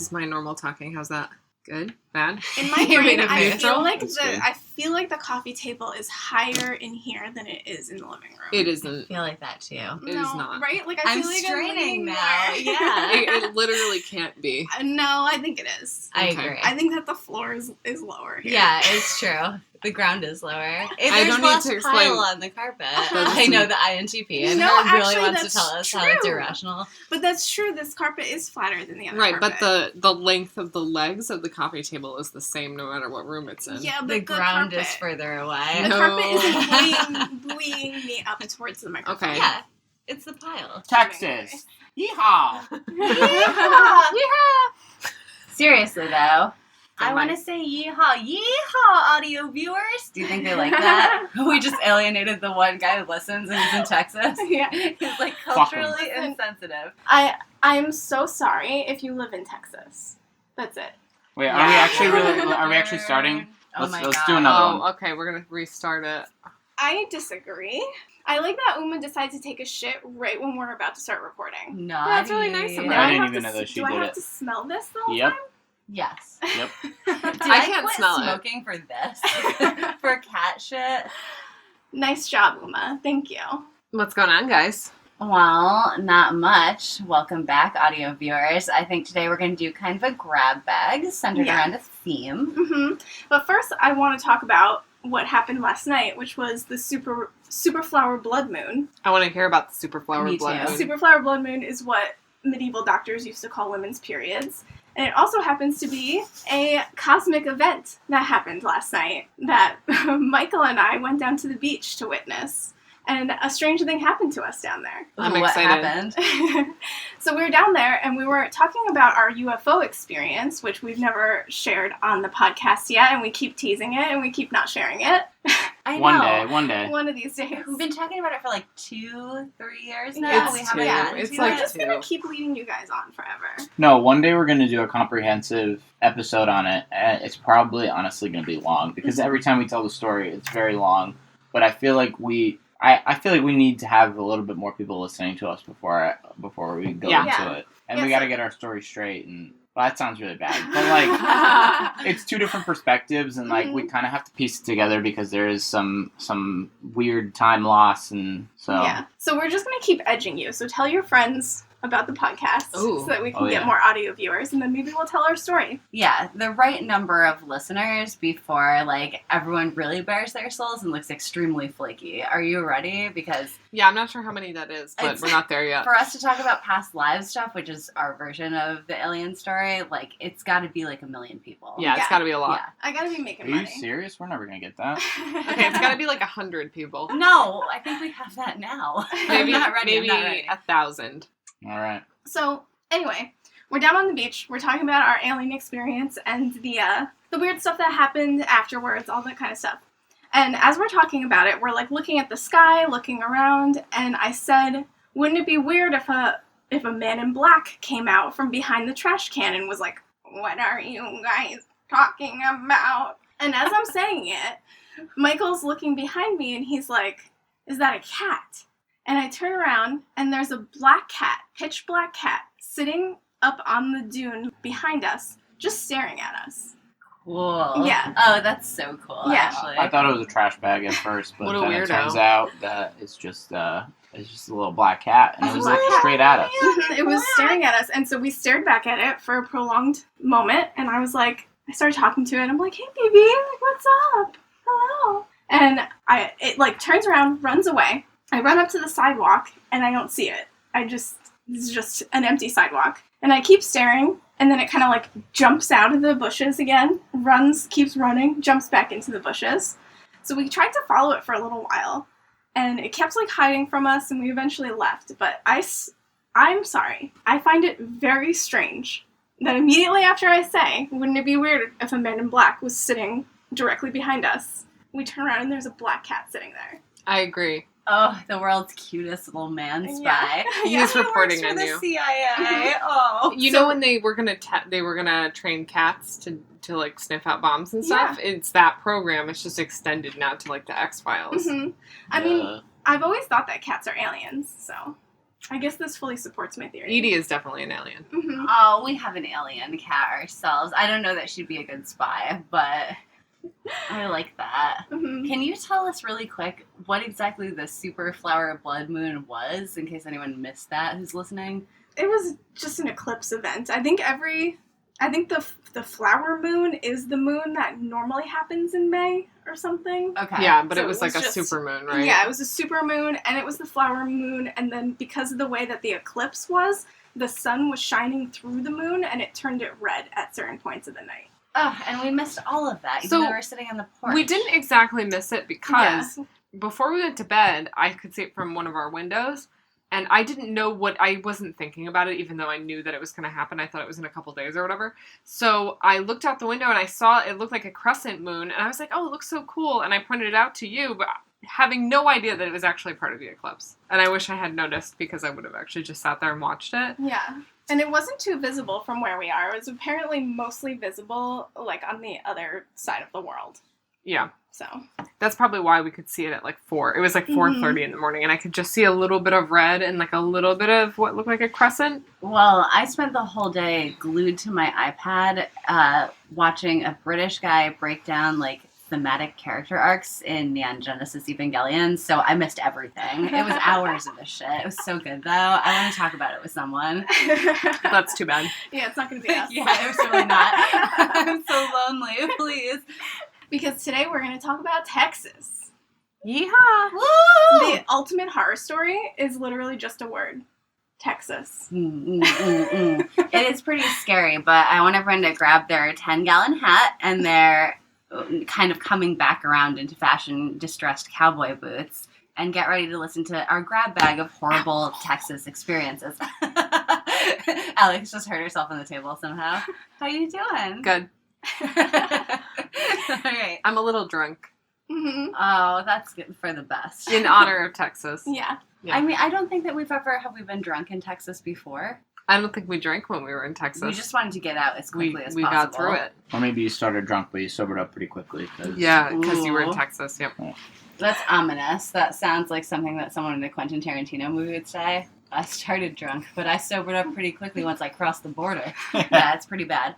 is my normal talking. How's that? Good? Bad? In my You brain, made a I face. feel like the coffee table is higher in here than it is in the living room. It isn't. I feel like that too. It is not. Right? Like I I'm feel like straining I'm now. more. Yeah. It literally can't be. No, I think it is. I Okay. agree. I think that the floor is lower here. Yeah, it's true. The ground is lower. If I there's don't need less to explain. pile on the carpet, That's- I know the INTP, and No, her really actually, wants to that's tell us how it's true. irrational. But that's true. This carpet is flatter than the other Right, carpet. but the length of the legs of the coffee table is the same no matter what room it's in. yeah, but The ground carpet, is further away. The No. carpet isn't buoying me up towards the microphone. Okay. Yeah, it's the pile. Texas. Yeehaw! Seriously, though, I Mic. want to say yeehaw. Yeehaw, audio viewers. Do you think they like that? We just alienated the one guy who listens and he's in Texas. Yeah. He's like Fuck him. culturally insensitive. I'm so sorry if you live in Texas. That's it. Wait, are we actually Yeah. starting? Oh Let's my do God. another one. Oh, okay, we're gonna restart it. I disagree. I like that Uma decided to take a shit right when we're about to start recording. No, That's really nice of Do her. I I didn't have even to, know that she do I did have it. to smell this the whole Yep. Yes. Yep. time? Did I I can't quit smell it. smoking for this? For cat shit? Nice job, Uma. Thank you. What's going on, guys? Well, not much. Welcome back, audio viewers. I think today we're going to do kind of a grab bag centered Yeah. around a theme. hmm But first, I want to talk about what happened last night, which was the Superflower Blood Moon. I want to hear about the Superflower Me Blood too. Moon. Superflower Blood Moon is what medieval doctors used to call women's periods. And it also happens to be a cosmic event that happened last night that Michael and I went down to the beach to witness. And a strange thing happened to us down there. I'm What excited. happened? So we were down there and we were talking about our UFO experience, which we've never shared on the podcast yet, and we keep teasing it and we keep not sharing it. I know. One day. One of these days. We've been talking about it for like 2-3 years No, now. it's We two. haven't gotten It's to like We're it. just gonna two. keep leading you guys on forever. No, one day we're going to do a comprehensive episode on it. And it's probably honestly going to be long because every time we tell the story, it's very long. But I feel like I feel like we need to have a little bit more people listening to us before we go Yeah. into Yeah. it, and Yeah, we got to so- get our story straight. And well, that sounds really bad, but like it's two different perspectives, and like we kind of have to piece it together because there is some weird time loss, and so Yeah. So we're just gonna keep edging you. So tell your friends about the podcast Ooh. so that we can Oh, get yeah. more audio viewers, and then maybe we'll tell our story. Yeah, the right number of listeners before like everyone really bears their souls and looks extremely flaky. Are you ready? Because Yeah, I'm not sure how many that is, but It's- we're not there yet. for us to talk about past live stuff, which is our version of the alien story, like it's got to be like 1 million people. Yeah, it's Yeah. got to be a Yeah. lot. I gotta be Are making you money. serious? We're never gonna get that. Okay, it's got to be like 100 people. No, I think we have that now. Maybe, I'm not ready. maybe I'm not ready. 1,000. All right. So anyway, we're down on the beach. We're talking about our alien experience and the weird stuff that happened afterwards, all that kind of stuff. And as we're talking about it, we're like looking at the sky, looking around, and I said, "Wouldn't it be weird if a man in black came out from behind the trash can and was like, 'What are you guys talking about?'" And as I'm saying it, Michael's looking behind me and he's like, "Is that a cat?" And I turn around, and there's a black cat, pitch black cat, sitting up on the dune behind us, just staring at us. Cool. Yeah. Oh, that's so cool. Yeah. Actually. I thought it was a trash bag at first, but What a then weirdo. it turns out that it's just a little black cat, and it was like Black cat. straight at us. It was staring at us, and so we stared back at it for a prolonged moment, and I started talking to it, and I'm like, "Hey, baby, like, what's up? Hello." And it like turns around, runs away. I run up to the sidewalk, and I don't see it. This is just an empty sidewalk. And I keep staring, and then it kind of like jumps out of the bushes again, keeps running, jumps back into the bushes. So we tried to follow it for a little while, and it kept like hiding from us, and we eventually left. But I'm sorry. I find it very strange that immediately after I say, "Wouldn't it be weird if a man in black was sitting directly behind us?" we turn around and there's a black cat sitting there. I agree. Oh, the world's cutest little man spy. Yeah. He's He reporting works for on the you. CIA. Oh, You know when they were gonna train cats to like sniff out bombs and stuff? It's that program. It's just extended now to like the X-Files. I mean, I've always thought that cats are aliens, so I guess this fully supports my theory. Edie is definitely an alien. Mhm. Oh, we have an alien cat ourselves. I don't know that she'd be a good spy, but I like that. Mhm. Can you tell us really quick what exactly the super flower blood moon was, in case anyone missed that who's listening? It was just an eclipse event. I think the flower moon is the moon that normally happens in May or something. Okay. Yeah, but So it was like a just- super moon, right? Yeah, it was a super moon, and it was the flower moon, and then because of the way that the eclipse was, the sun was shining through the moon, and it turned it red at certain points of the night. Oh, and we missed all of that, even So, though we were sitting on the porch. We didn't exactly miss it because before we went to bed, I could see it from one of our windows, and I didn't know I wasn't thinking about it, even though I knew that it was going to happen. I thought it was in a couple days or whatever. So I looked out the window and I saw it looked like a crescent moon, and I was like, oh, it looks so cool. And I pointed it out to you, but having no idea that it was actually part of the eclipse. And I wish I had noticed because I would have actually just sat there and watched it. Yeah. And it wasn't too visible from where we are. It was apparently mostly visible, like, on the other side of the world. Yeah. So. That's probably why we could see it at like 4. It was like 4:30 in the morning, and I could just see a little bit of red and like a little bit of what looked like a crescent. Well, I spent the whole day glued to my iPad watching a British guy break down like thematic character arcs in Neon Genesis Evangelion, so I missed everything. It was hours of this shit. It was so good, though. I want to talk about it with someone. That's too bad. Yeah, it's not going to be us. Yeah, it was really not. I'm so lonely. Please. Because today we're going to talk about Texas. Yeehaw! The ultimate horror story is literally just a word. Texas. It is pretty scary, but I want everyone to grab their 10-gallon hat and their kind of coming back around into fashion distressed cowboy boots and get ready to listen to our grab bag of horrible Texas experiences. Alex just hurt herself on the table somehow. How are you doing? Good. All right. I'm a little drunk Hmm. Oh, that's good for the best. in honor of Texas. Yeah. Yeah. I mean, I don't think that have we been drunk in Texas before? I don't think we drank when we were in Texas. We just wanted to get out as we quickly as we possible. got through it. Or maybe you started drunk, but you sobered up pretty quickly. Yeah, because you were in Ooh. Texas. Yep. That's ominous. That sounds like something that someone in a Quentin Tarantino movie would say. I started drunk, but I sobered up pretty quickly once I crossed the border. Yeah, it's pretty bad.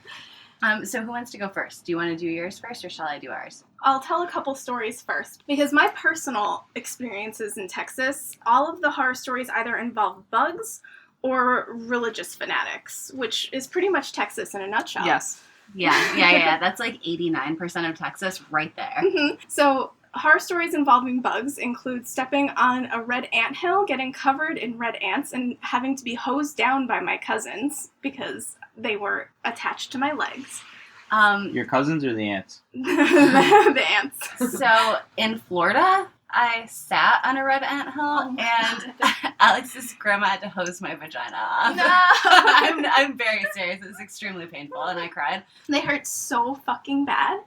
So who wants to go first? Do you want to do yours first, or shall I do ours? I'll tell a couple stories first. Because my personal experiences in Texas, all of the horror stories either involve bugs or religious fanatics, which is pretty much Texas in a nutshell. Yes. Yeah. That's like 89% of Texas right there. Mhm. So, horror stories involving bugs include stepping on a red anthill, getting covered in red ants, and having to be hosed down by my cousins because they were attached to my legs. Your cousins or the aunts? The ants. So in Florida, I sat on a red anthill, Oh my and Alex's grandma had to hose my vagina off. No! I'm very serious. It was extremely painful, and I cried. They hurt so fucking bad.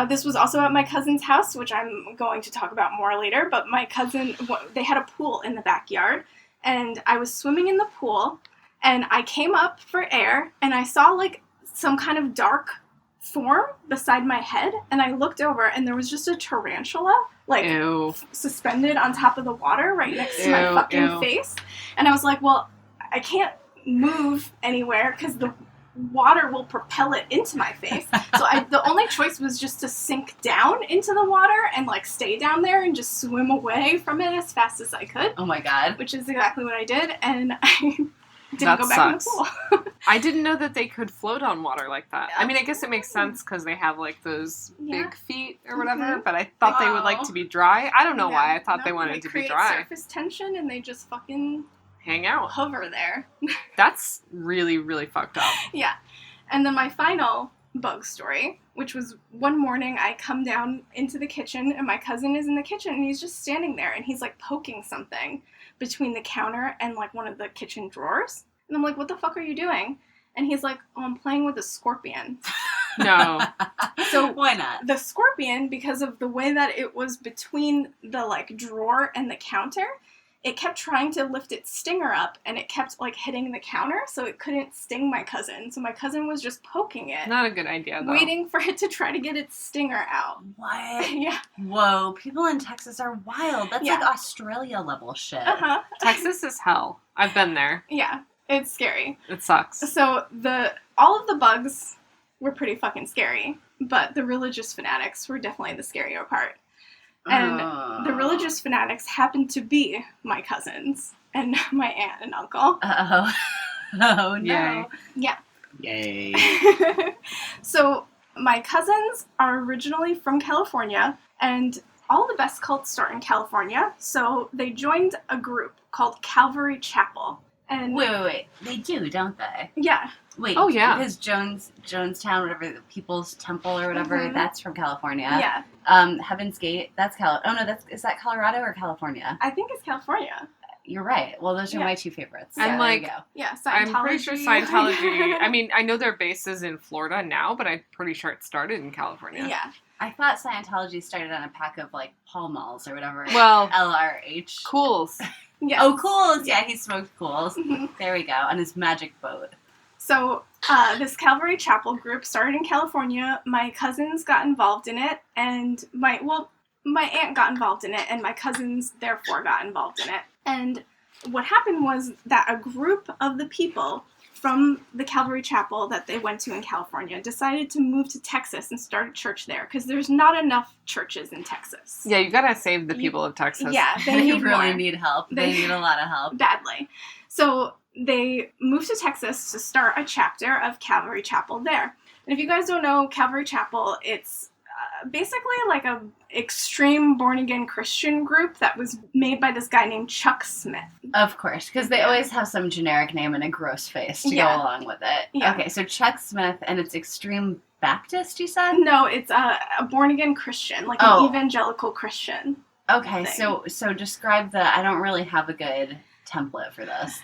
This was also at my cousin's house, which I'm going to talk about more later, but my cousin, they had a pool in the backyard, and I was swimming in the pool, and I came up for air, and I saw, like, some kind of dark form beside my head, and I looked over, and there was just a tarantula, like, Ew. suspended on top of the water right next to my Ew, fucking ew. face. And I was like, well, I can't move anywhere because the water will propel it into my face. So the only choice was just to sink down into the water and like stay down there and just swim away from it as fast as I could, Oh my god. which is exactly what I did. And I didn't That go back sucks. in the pool. I didn't know that they could float on water like that. I Yeah. mean, I guess it makes sense because they have like those Yeah. big feet or whatever, Mhm. but I thought they would like Wow. to be dry. I don't know Yeah. why. I thought No, they wanted to be create dry. surface tension and they just fucking Hang out. hover there. That's really, really fucked up. Yeah. And then my final bug story, which was one morning I come down into the kitchen and my cousin is in the kitchen and he's just standing there and he's like poking something between the counter and like one of the kitchen drawers. And I'm like, what the fuck are you doing? And he's like, oh, I'm playing with a scorpion. No. So Why not? the scorpion, because of the way that it was between the like drawer and the counter, it kept trying to lift its stinger up, and it kept, like, hitting the counter, so it couldn't sting my cousin. So my cousin was just poking it, Not a good idea, though. waiting for it to try to get its stinger out. What? Yeah. Whoa, people in Texas are wild. That's Yeah. like Australia level shit. Uh-huh. Texas is hell. I've been there. Yeah. It's scary. It sucks. So all of the bugs were pretty fucking scary, but the religious fanatics were definitely the scarier part. And the religious fanatics happened to be my cousins and my aunt and uncle. Uh-oh. Oh, no. Yay. Yay. So my cousins are originally from California, and all the best cults start in California. So they joined a group called Calvary Chapel. And Wait. They do, don't they? yeah, Wait. Oh, yeah. Because Jonestown, whatever, the People's Temple or whatever, Mhm. that's from California. yeah, Heaven's Gate, that's is that Colorado or California? I think it's California. You're right. Well, those are Yeah. my two favorites. And, Yeah, like, there you go. Yeah, I'm pretty sure Scientology. I I mean, I know their base is in Florida now, but I'm pretty sure it started in California. yeah. I thought Scientology started on a pack of, like, Pall Malls or whatever. Well, LRH. Cools. Yes. Oh, Cools! Yeah, he smoked Cools. Mhm. There we go, on his magic boat. So this Calvary Chapel group started in California. My cousins got involved in it, and my aunt got involved in it, and my cousins therefore got involved in it. And what happened was that a group of the people from the Calvary Chapel that they went to in California decided to move to Texas and start a church there, because there's not enough churches in Texas. Yeah, you gotta save the people of Texas. Yeah, they They need really more. need help. They- They need a lot of help. Badly. So they moved to Texas to start a chapter of Calvary Chapel there. And if you guys don't know Calvary Chapel, it's basically like a extreme born-again Christian group that was made by this guy named Chuck Smith. Of course, because they always have some generic name and a gross face to Yeah. go along with it. Yeah. Okay, so Chuck Smith, and it's Extreme Baptist, you said? No, it's a born-again Christian, like Oh. an evangelical Christian. Okay, thing. so describe I don't really have a good template for this.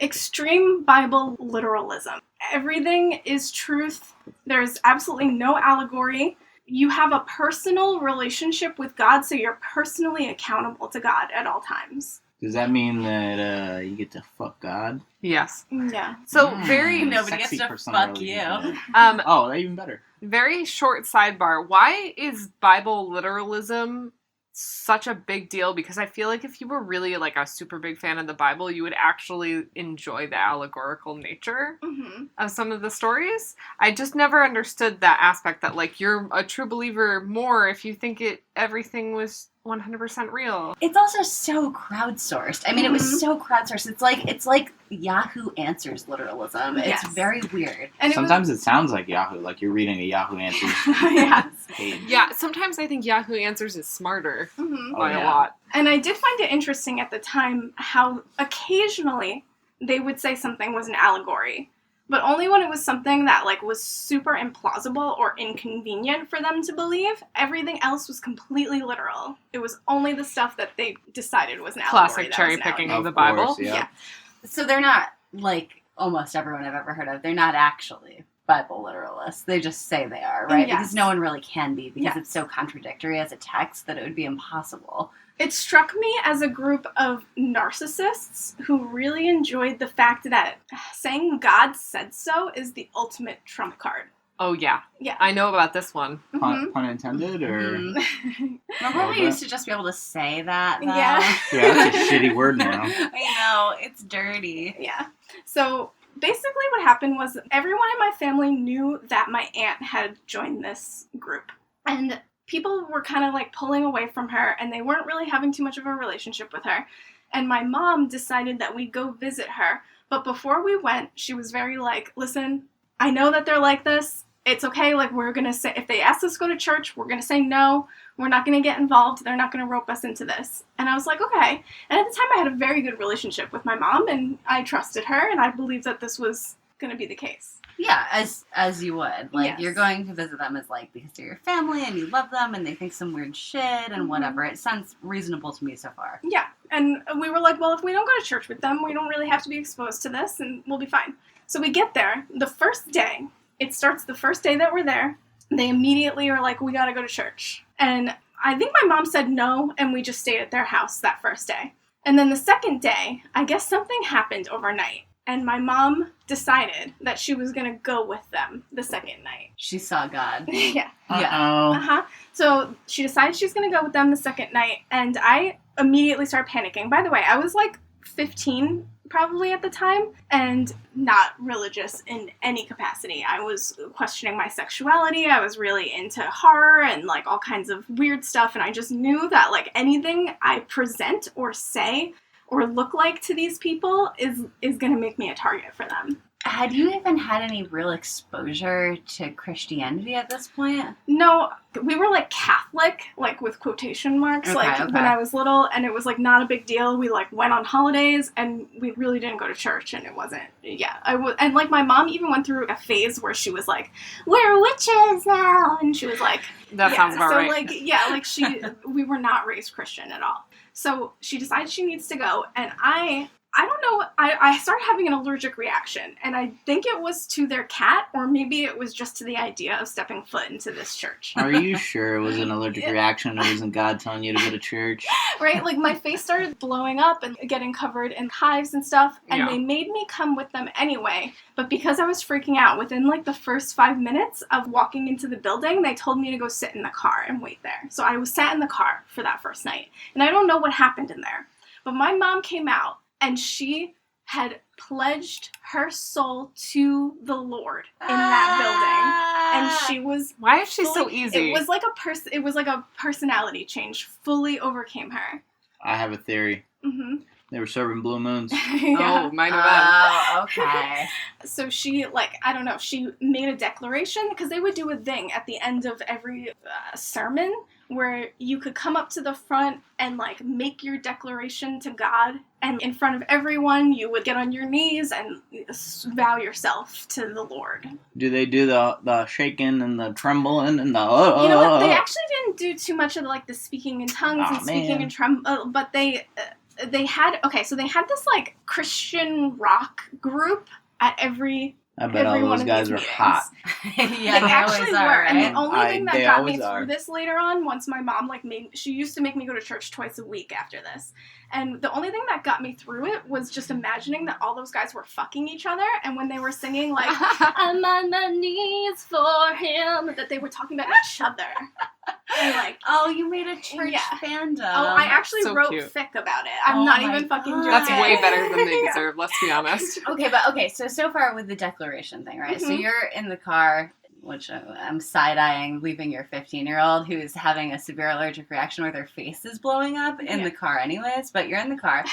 Extreme Bible literalism. Everything is truth. There's absolutely no allegory. You have a personal relationship with God, so you're personally accountable to God at all times. Does that mean that you get to fuck God? Yes. Yeah. So Mm, very, Nobody sexy gets to personal fuck relationship. um, Oh, even better. very short sidebar. Why is Bible literalism such a big deal? Because I feel like if you were really like a super big fan of the Bible, you would actually enjoy the allegorical nature Mm-hmm. of some of the stories. I just never understood that aspect that like you're a true believer more if you think everything was 100% real. It's also so crowdsourced. I mean, it Mhm. was so crowdsourced. It's like Yahoo Answers literalism. Yes. It's very weird. And Sometimes it sounds like Yahoo, like you're reading a Yahoo Answers yeah. page. Yeah, sometimes I think Yahoo Answers is smarter Mm-hmm. Oh, by a yeah. lot. And I did find it interesting at the time how occasionally they would say something was an allegory, but only when it was something that like was super implausible or inconvenient for them to believe. Everything else was completely literal. It was only the stuff that they decided was an allegory. Classic that cherry was an picking allegory. of the Of Bible. course, yeah. Yeah. So they're not like almost everyone I've ever heard of. They're not actually Bible literalists. They just say they are, right? Yes. Because no one really can be because Yes. it's so contradictory as a text that it would be impossible. It struck me as a group of narcissists who really enjoyed the fact that saying God said so is the ultimate trump card. Oh yeah. Yeah. I know about this one. Pun intended, or Mhm. Remember we Okay. used to just be able to say that? Though? Yeah. yeah, that's a shitty word now. I know, it's dirty. Yeah. So basically what happened was everyone in my family knew that my aunt had joined this group. And people were kind of like pulling away from her, and they weren't really having too much of a relationship with her. And my mom decided that we'd go visit her. But before we went, she was very like, listen, I know that they're like this. It's okay. Like, we're going to say, if they ask us to go to church, we're going to say no. We're not going to get involved. They're not going to rope us into this. And I was like, okay. And at the time, I had a very good relationship with my mom, and I trusted her, and I believed that this was going to be the case. Yeah, as you would. Like, Yes. you're going to visit them as, like, because they're your family and you love them and they think some weird shit and Mhm. whatever. It sounds reasonable to me so far. Yeah. And we were like, well, if we don't go to church with them, we don't really have to be exposed to this, and we'll be fine. So we get there. The first day, it starts the first day that we're there. They immediately are like, we got to go to church. And I think my mom said no, and we just stayed at their house that first day. And then the second day, I guess something happened overnight. And my mom decided that she was going to go with them the second night. She saw God. Yeah. Uh-oh. Uh-huh. So she decided she's going to go with them the second night. And I immediately started panicking. By the way, I was like 15 probably at the time and not religious in any capacity. I was questioning my sexuality. I was really into horror and like all kinds of weird stuff. And I just knew that like anything I present or say or look like to these people is going to make me a target for them. Had you even had any real exposure to Christianity at this point? No, we were like Catholic, like with quotation marks, Okay, like okay. when I was little, and it was like not a big deal. We like went on holidays, and we really didn't go to church, and it wasn't. Yeah, I was, and like my mom even went through a phase where she was like, "We're witches now," and she was like, That sounds about so right. like yeah, like we were not raised Christian at all. So she decides she needs to go, and I don't know, I started having an allergic reaction, and I think it was to their cat, or maybe it was just to the idea of stepping foot into this church. Are you sure it was an allergic reaction? It wasn't God telling you to go to church? Right? Like, my face started blowing up and getting covered in hives and stuff, and Yeah. they made me come with them anyway, but because I was freaking out, within, like, the first 5 minutes of walking into the building, they told me to go sit in the car and wait there. So I was sat in the car for that first night, and I don't know what happened in there, but my mom came out, and she had pledged her soul to the Lord in that building. And she was Why is she so fully- easy? It was like a personality change fully overcame her. I have a theory. Mm-hmm. They were serving Blue Moons. Yeah. Oh, might have been. Oh, okay. So she, like, I don't know, she made a declaration, because they would do a thing at the end of every sermon where you could come up to the front and, like, make your declaration to God, and in front of everyone you would get on your knees and vow yourself to the Lord. Do they do the shaking and the trembling and the You know what, they actually didn't do too much of, like, the speaking in tongues Aw, and speaking man. in but they had this, like, Christian rock group at every I bet all one those of guys these were meetings. hot. Yeah, They they actually always were, are, and the right? only thing that They got me always are. through this later on, once my mom like she used to make me go to church twice a week after this, and the only thing that got me through it was just imagining that all those guys were fucking each other, and when they were singing like "I'm on my knees for him," that they were talking about each other, and like. Oh, you made a church Yeah. fandom. Oh, I actually so wrote cute. fic about it. I'm Oh not my even fucking God. joking. That's way better than they Yeah. deserve, let's be honest. Okay, so far with the declaration thing, right? So Mhm. you're in the car, which I'm side-eyeing, leaving your 15-year-old who's having a severe allergic reaction where their face is blowing up in Yeah. the car anyways, but you're in the car.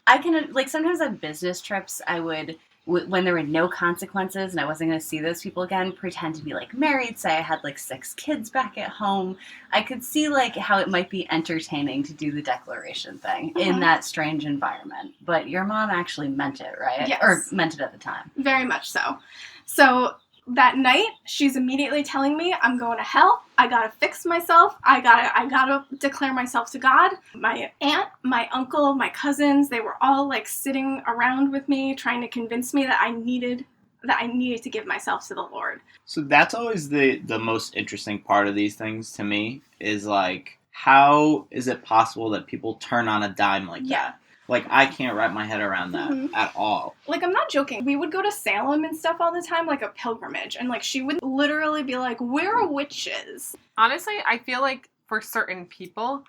I can, like, sometimes on business trips, I would, when there were no consequences and I wasn't going to see those people again, pretend to be, like, married, say I had, like, 6 kids back at home. I could see, like, how it might be entertaining to do the declaration thing in Mhm. that strange environment. But your mom actually meant it, right? Yes. Or meant it at the time. Very much so. So that night, she's immediately telling me I'm going to hell. I gotta fix myself. I gotta declare myself to God. My aunt, my uncle, my cousins, they were all like sitting around with me, trying to convince me that I needed to give myself to the Lord. So that's always the most interesting part of these things to me is like, how is it possible that people turn on a dime like Yeah. that? Like, I can't wrap my head around that Mhm. at all. Like, I'm not joking. We would go to Salem and stuff all the time, like a pilgrimage, and like she would literally be like, "We're witches." Honestly, I feel like for certain people,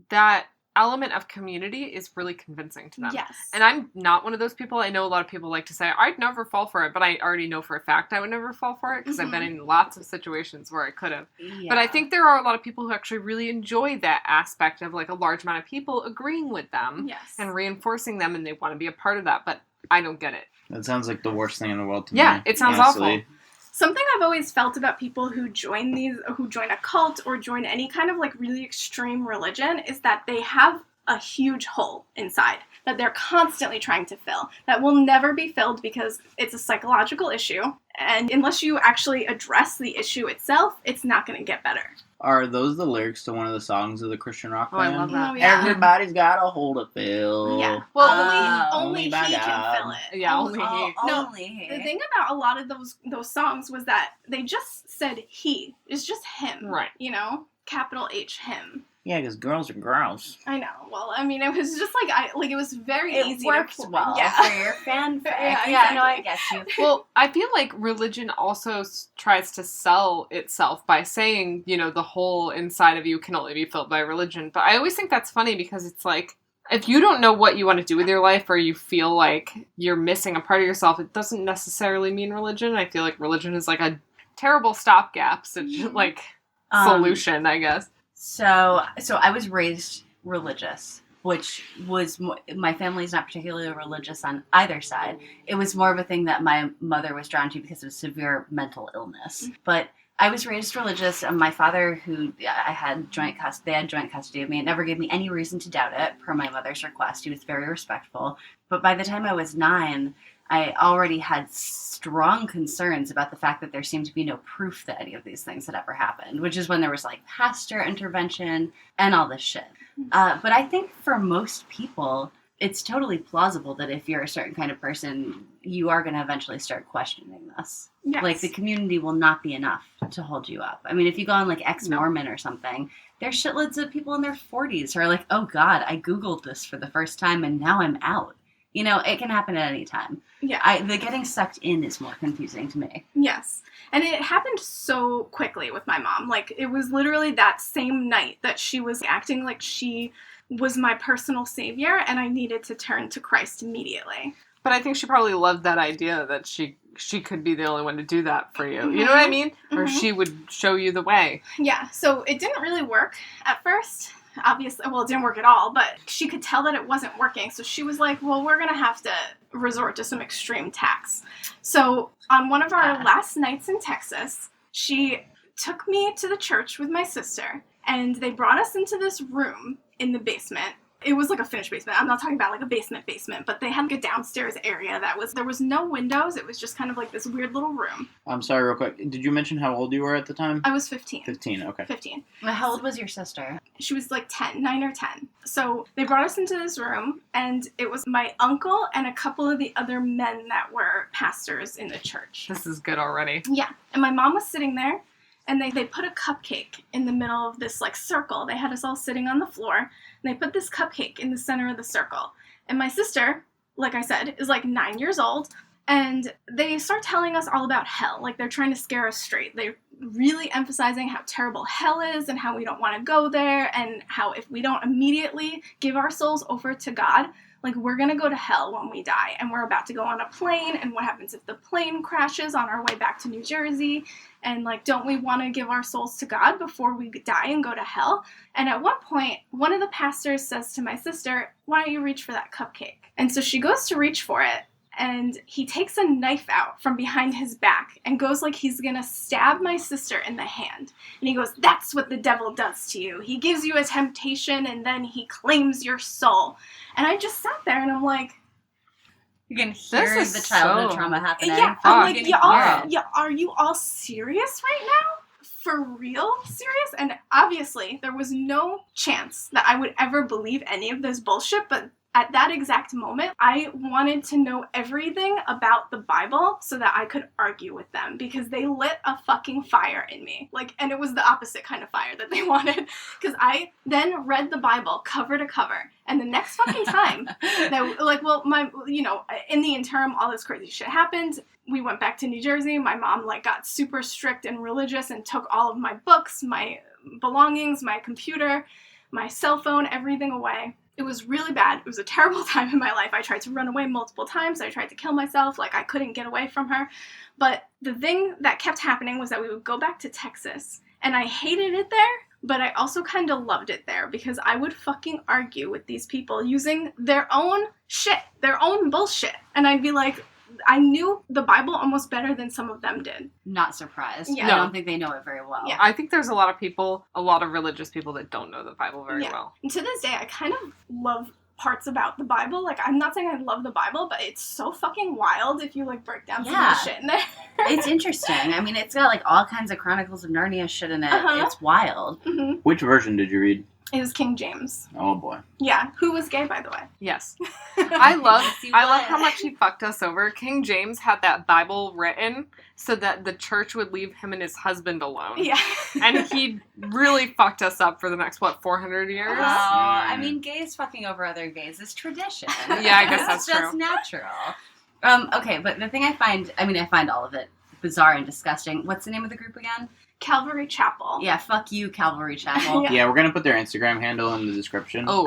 that element of community is really convincing to them. Yes. And I'm not one of those people. I know a lot of people like to say, I'd never fall for it, but I already know for a fact I would never fall for it because I've been in lots of situations where I could have. But I think there are a lot of people who actually really enjoy that aspect of like a large amount of people agreeing with them Yes. and reinforcing them and they want to be a part of that, but I don't get it. That sounds like the worst thing in the world to Yeah, me. it sounds honestly. awful. Something I've always felt about people who join a cult or join any kind of like really extreme religion is that they have a huge hole inside that they're constantly trying to fill that will never be filled because it's a psychological issue. And unless you actually address the issue itself, it's not going to get better. Are those the lyrics to one of the songs of the Christian rock Oh, I band? love that. Oh, yeah. Everybody's got a hole to fill. Yeah. Well, only by he God. can fill it. Yeah, only he. No, only The thing about a lot of those songs was that they just said he. It's just him. Right. You know? capital H him. Yeah, because girls are gross. I know. Well, I mean, it was just it was very It easy. works to, well yeah. for your fanfic. Yeah, No, I exactly. get you. Well, I feel like religion also tries to sell itself by saying, the whole inside of you can only be filled by religion. But I always think that's funny because it's like, if you don't know what you want to do with your life or you feel like you're missing a part of yourself, it doesn't necessarily mean religion. I feel like religion is like a terrible stopgap, solution, I guess. So I was raised religious, which was my family's not particularly religious on either side. It was more of a thing that my mother was drawn to because of severe mental illness. But I was raised religious, and my father, who I had joint custody of me, it never gave me any reason to doubt it, per my mother's request. He was very respectful. But by the time I was 9, I already had strong concerns about the fact that there seemed to be no proof that any of these things had ever happened, which is when there was like pastor intervention and all this shit. But I think for most people, it's totally plausible that if you're a certain kind of person, you are going to eventually start questioning this. Yes. Like, the community will not be enough to hold you up. I mean, if you go on, like, Ex-Mormon or something, there's shitloads of people in their 40s who are like, oh, God, I Googled this for the first time, and now I'm out. It can happen at any time. Yeah. The getting sucked in is more confusing to me. Yes. And it happened so quickly with my mom. Like, it was literally that same night that she was acting like she was my personal savior, and I needed to turn to Christ immediately. But I think she probably loved that idea that she could be the only one to do that for you. You know what I mean? Or she would show you the way. Yeah, so it didn't really work at first. Obviously, well, it didn't work at all, but she could tell that it wasn't working. So she was like, well, we're going to have to resort to some extreme tacts. So on one of our last nights in Texas, she took me to the church with my sister, and they brought us into this room in the basement. It was like a finished basement. I'm not talking about like a basement, but they had like a downstairs area there was no windows. It was just kind of like this weird little room. I'm sorry, real quick. Did you mention how old you were at the time? I was 15. 15, okay. 15. Well, how old was your sister? She was like 9 or 10. So they brought us into this room, and it was my uncle and a couple of the other men that were pastors in the church. This is good already. Yeah. And my mom was sitting there, and they put a cupcake in the middle of this like circle. They had us all sitting on the floor, and they put this cupcake in the center of the circle. And my sister, like I said, is like 9 years old, and they start telling us all about hell. Like, they're trying to scare us straight. They're really emphasizing how terrible hell is and how we don't want to go there, and how if we don't immediately give our souls over to God, like, we're going to go to hell when we die, and we're about to go on a plane, and what happens if the plane crashes on our way back to New Jersey, and, like, don't we want to give our souls to God before we die and go to hell? And at one point, one of the pastors says to my sister, why don't you reach for that cupcake? And so she goes to reach for it, and he takes a knife out from behind his back and goes like he's gonna stab my sister in the hand. And he goes, that's what the devil does to you. He gives you a temptation, and then he claims your soul. And I just sat there, and I'm like, You can hear This is the childhood so- trauma happening. yeah, fuck. I'm like, You can hear it. are you all serious right now? For real? Serious? And obviously, there was no chance that I would ever believe any of this bullshit, but at that exact moment, I wanted to know everything about the Bible so that I could argue with them, because they lit a fucking fire in me. Like, and it was the opposite kind of fire that they wanted, because I then read the Bible cover to cover, and the next fucking time that, like, well, in the interim, all this crazy shit happened. We went back to New Jersey. My mom, like, got super strict and religious and took all of my books, my belongings, my computer, my cell phone, everything away. It was really bad. It was a terrible time in my life. I tried to run away multiple times. I tried to kill myself. Like, I couldn't get away from her. But the thing that kept happening was that we would go back to Texas, and I hated it there, but I also kind of loved it there, because I would fucking argue with these people using their own shit, their own bullshit. And I'd be like, I knew the Bible almost better than some of them did. Not surprised. Yeah. I No. don't think they know it very well. Yeah. I think there's a lot of religious people that don't know the Bible very Yeah. well. And to this day, I kind of love parts about the Bible. Like, I'm not saying I love the Bible, but it's so fucking wild if you, like, break down some of Yeah. the shit in there. It's interesting. I mean, it's got like all kinds of Chronicles of Narnia shit in it. Uh-huh. It's wild. Mhm. Which version did you read? It was King James. Oh boy. Yeah, who was gay, by the way. Yes. I love He I love was. how much he fucked us over. King James had that Bible written so that the church would leave him and his husband alone. Yeah. And he really fucked us up for the next, 400 years? Oh, I mean, gays fucking over other gays is tradition. Yeah, I guess that's It's just true. natural. Okay, but the thing I find all of it bizarre and disgusting. What's the name of the group again? Calvary Chapel. Yeah, fuck you, Calvary Chapel. Yeah. Yeah, we're gonna put their Instagram handle in the description. Oh.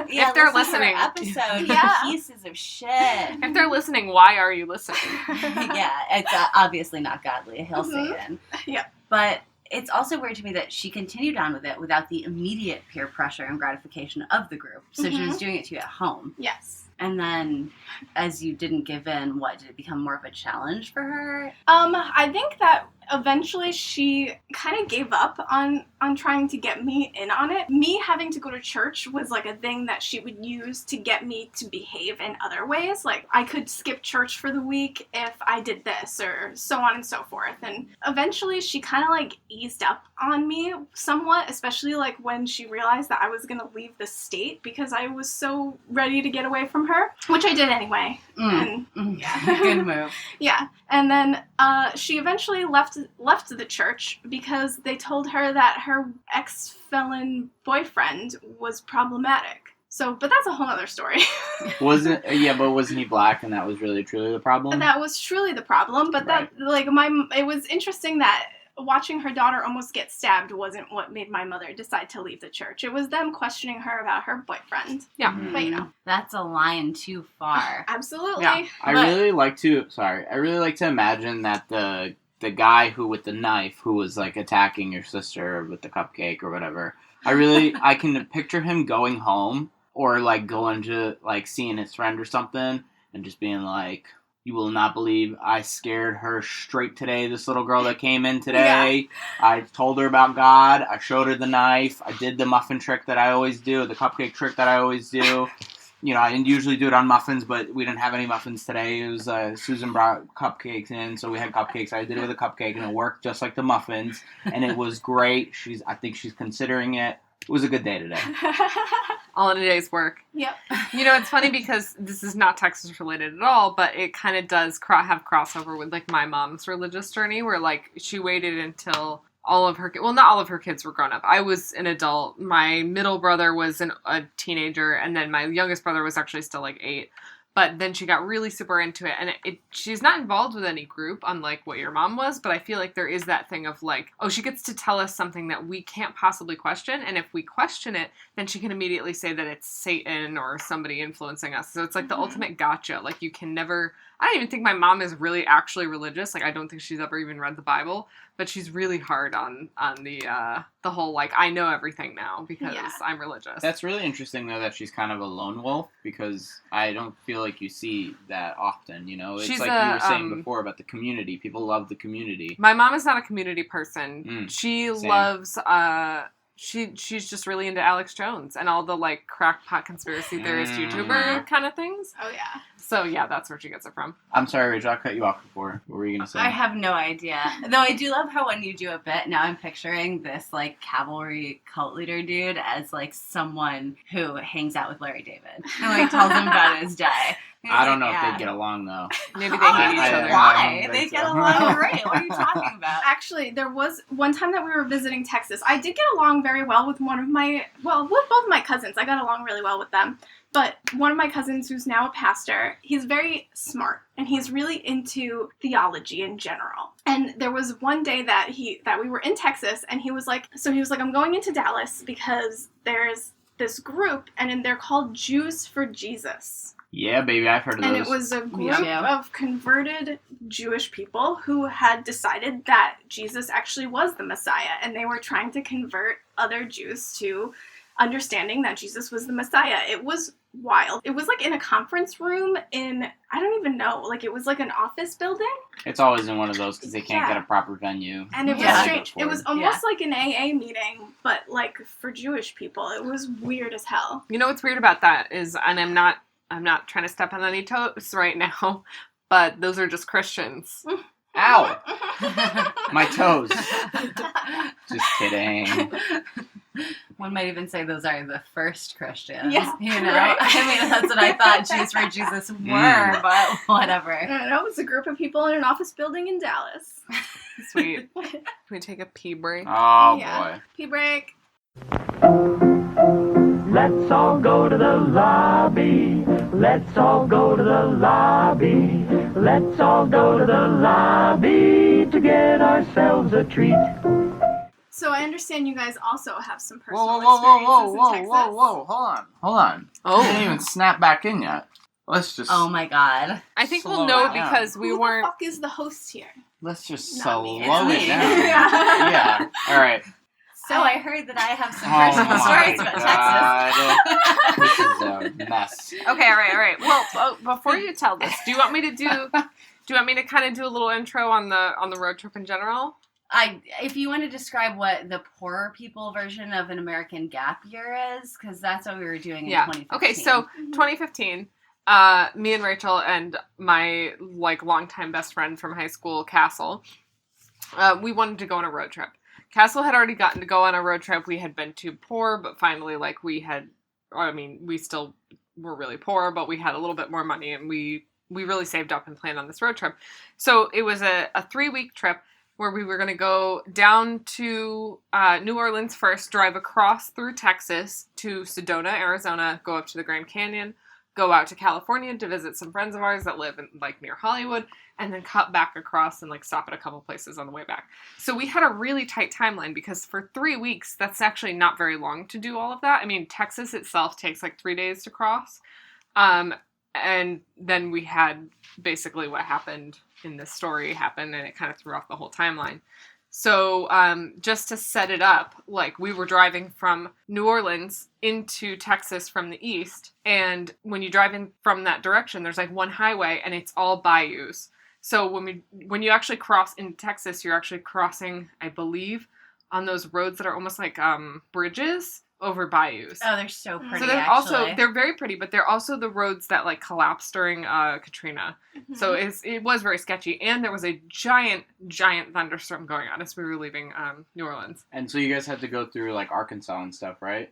Yeah, If they're listen to listening. our episode, Yeah. you pieces of shit. If they're listening, why are you listening? Yeah, it's obviously not godly. He'll say Mhm. it. Yeah. But it's also weird to me that she continued on with it without the immediate peer pressure and gratification of the group. So she was doing it to you at home. Yes. And then, as you didn't give in, what, did it become more of a challenge for her? I think that eventually she kind of gave up on trying to get me in on it. Me having to go to church was like a thing that she would use to get me to behave in other ways. Like I could skip church for the week if I did this or so on and so forth. And eventually she kind of like eased up on me somewhat, especially like when she realized that I was going to leave the state because I was so ready to get away from her, which I did anyway. And Good move. yeah, and then she eventually left the church because they told her that her ex-felon boyfriend was problematic. So, but that's a whole other story. Wasn't he black and that was really truly the problem? That was truly the problem. But that it was interesting that watching her daughter almost get stabbed wasn't what made my mother decide to leave the church. It was them questioning her about her boyfriend. Yeah. But you know, That's a line too far. absolutely. Yeah. I really like to imagine that the guy who with the knife who was like attacking your sister with the cupcake or whatever, I can picture him going home or like going to like seeing his friend or something and just being like, "You will not believe I scared her straight today, this little girl that came in today. I told her about God. I showed her the knife. I did the muffin trick that I always do, the cupcake trick that I always do. You know, I didn't usually do it on muffins, but we didn't have any muffins today. It was Susan brought cupcakes in, so we had cupcakes. I did it with a cupcake, and it worked just like the muffins, and it was great. I think she's considering it. It was a good day today." All in a day's work. Yep. You know, it's funny because this is not Texas related at all, but it kind of does have crossover with like my mom's religious journey where like she waited until not all of her kids were grown up. I was an adult. My middle brother was a teenager, and then my youngest brother was actually still like 8. But then she got really super into it, and she's not involved with any group, unlike what your mom was, but I feel like there is that thing of like, oh, she gets to tell us something that we can't possibly question, and if we question it, then she can immediately say that it's Satan or somebody influencing us. So it's like the ultimate gotcha. Like you can never... I don't even think my mom is really actually religious. Like I don't think she's ever even read the Bible, but she's really hard on the whole like I know everything now because I'm religious. That's really interesting though that she's kind of a lone wolf because I don't feel like you see that often. You know, it's She's like you were saying before about the community. People love the community. My mom is not a community person. She same. loves she's just really into Alex Jones and all the like crackpot conspiracy theorist YouTuber kind of things. Oh yeah. So yeah, that's where she gets it from. I'm sorry, Rachel, I cut you off before. What were you gonna say? I have no idea. Though I do love how when you do a bit, now I'm picturing this like cavalry cult leader dude as like someone who hangs out with Larry David and like tells him about his day. He's I don't like, know if yeah. they get along though. Maybe they hate each other. Why? don't They think get so. along great. What are you talking about? Actually, there was one time that we were visiting Texas. I did get along very well with with both my cousins. I got along really well with them. But one of my cousins, who's now a pastor, he's very smart and he's really into theology in general. And there was one day that we were in Texas and he was like, I'm going into Dallas because there's this group and they're called Jews for Jesus. Yeah, baby, I've heard of those. And it was a Me group too. of converted Jewish people who had decided that Jesus actually was the Messiah, and they were trying to convert other Jews to understanding that Jesus was the Messiah. It was wild. It was like in a conference room I don't even know, like it was like an office building. It's always in one of those because they can't Yeah. get a proper venue. And it was Yeah. strange. It was almost like an AA meeting, but like for Jewish people. It was weird as hell. You know what's weird about that is, and I'm not trying to step on any toes right now, but those are just Christians. Ow! My toes. Just kidding. One might even say those are the first Christians. Yeah. You know? Right. I mean, that's what I thought Jews for Jesus were, but whatever. I don't know. It was a group of people in an office building in Dallas. Sweet. Can we take a pee break? Oh Yeah. boy. Pee break. Let's all go to the lobby. Let's all go to the lobby. Let's all go to the lobby to get ourselves a treat. So I understand you guys also have some Whoa, personal whoa, whoa, whoa, experiences whoa, in Texas. whoa, whoa, hold on. Oh. I didn't even snap back in yet. Let's just Oh my god. I think Slow we'll know it down. because we Who weren't. the fuck is the host here? let's just Not slow me. it It's down. me. Yeah. All right. So I heard that I have some Oh personal stories about Texas. God. This is a mess. Okay, all right. Well, before you tell this, do you want me to kind of do a little intro on the road trip in general? If you want to describe what the poor people version of an American gap year is, because that's what we were doing in 2015. Okay, so 2015, me and Rachel and my longtime best friend from high school, Castle, we wanted to go on a road trip. Castle had already gotten to go on a road trip. We had been too poor, but finally, we still were really poor, but we had a little bit more money, and we really saved up and planned on this road trip. So it was a 3-week trip where we were going to go down to New Orleans first, drive across through Texas to Sedona, Arizona, go up to the Grand Canyon, go out to California to visit some friends of ours that live in near Hollywood, and then cut back across and stop at a couple places on the way back. So we had a really tight timeline because for 3 weeks, that's actually not very long to do all of that. I mean, Texas itself takes 3 days to cross. And then we had basically what happened in this story happen, and it kind of threw off the whole timeline. So just to set it up, we were driving from New Orleans into Texas from the east, and when you drive in from that direction, there's one highway, and it's all bayous. So when you actually cross into Texas, you're actually crossing, I believe, on those roads that are almost like bridges over bayous. Oh, they're so pretty. So they're very pretty, but they're also the roads that collapsed during Katrina. Mm-hmm. So it was very sketchy, and there was a giant thunderstorm going on as we were leaving New Orleans. And so you guys had to go through Arkansas and stuff, right?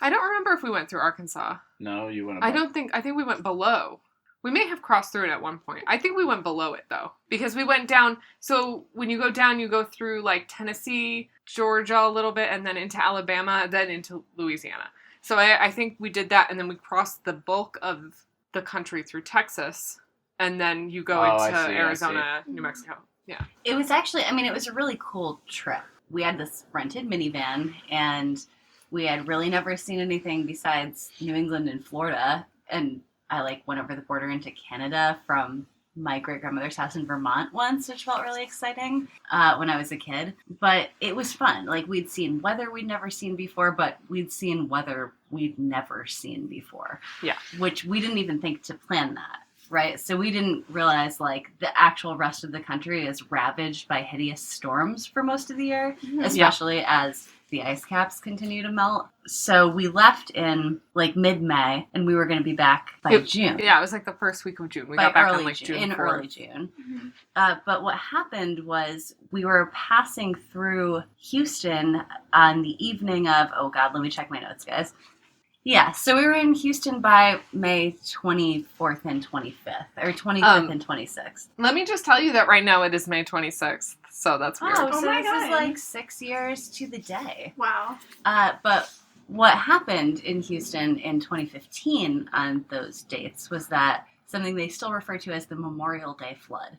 I don't remember if we went through Arkansas. No, you went. I think we went below. We may have crossed through it at one point. I think we went below it though, because we went down. So when you go down, you go through Tennessee, Georgia a little bit, and then into Alabama, then into Louisiana. So I think we did that, and then we crossed the bulk of the country through Texas, and then you go into Arizona, New Mexico. Yeah. It was actually, it was a really cool trip. We had this rented minivan, and we had really never seen anything besides New England and Florida, and I went over the border into Canada from my great-grandmother's house in Vermont once, which felt really exciting when I was a kid. But it was fun. We'd seen weather we'd never seen before, but we'd seen weather we'd never seen before. Yeah. Which we didn't even think to plan that, right? So we didn't realize, the actual rest of the country is ravaged by hideous storms for most of the year, especially as the ice caps continue to melt. So we left in mid-May, and we were going to be back by June. Yeah, it was the first week of June. We by got back early on June. In 4th. early June. Mm-hmm. But what happened was we were passing through Houston on the evening of, oh God, let me check my notes, guys. Yeah, so we were in Houston by May 24th and 25th, or 25th and 26th. Let me just tell you that right now it is May 26th, so that's weird. Oh, Oh so my this God. is 6 years to the day. Wow. But what happened in Houston in 2015 on those dates was that something they still refer to as the Memorial Day flood.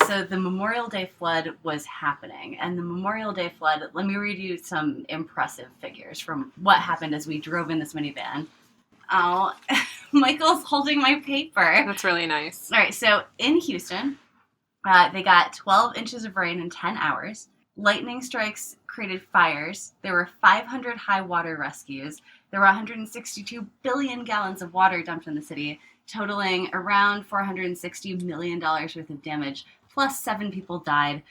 So the Memorial Day flood was happening, and the Memorial Day flood, let me read you some impressive figures from what happened as we drove in this minivan. Oh, Michael's holding my paper. That's really nice. All right, so in Houston, they got 12 inches of rain in 10 hours. Lightning strikes created fires. There were 500 high water rescues. There were 162 billion gallons of water dumped in the city, totaling around $460 million worth of damage, plus 7 people died.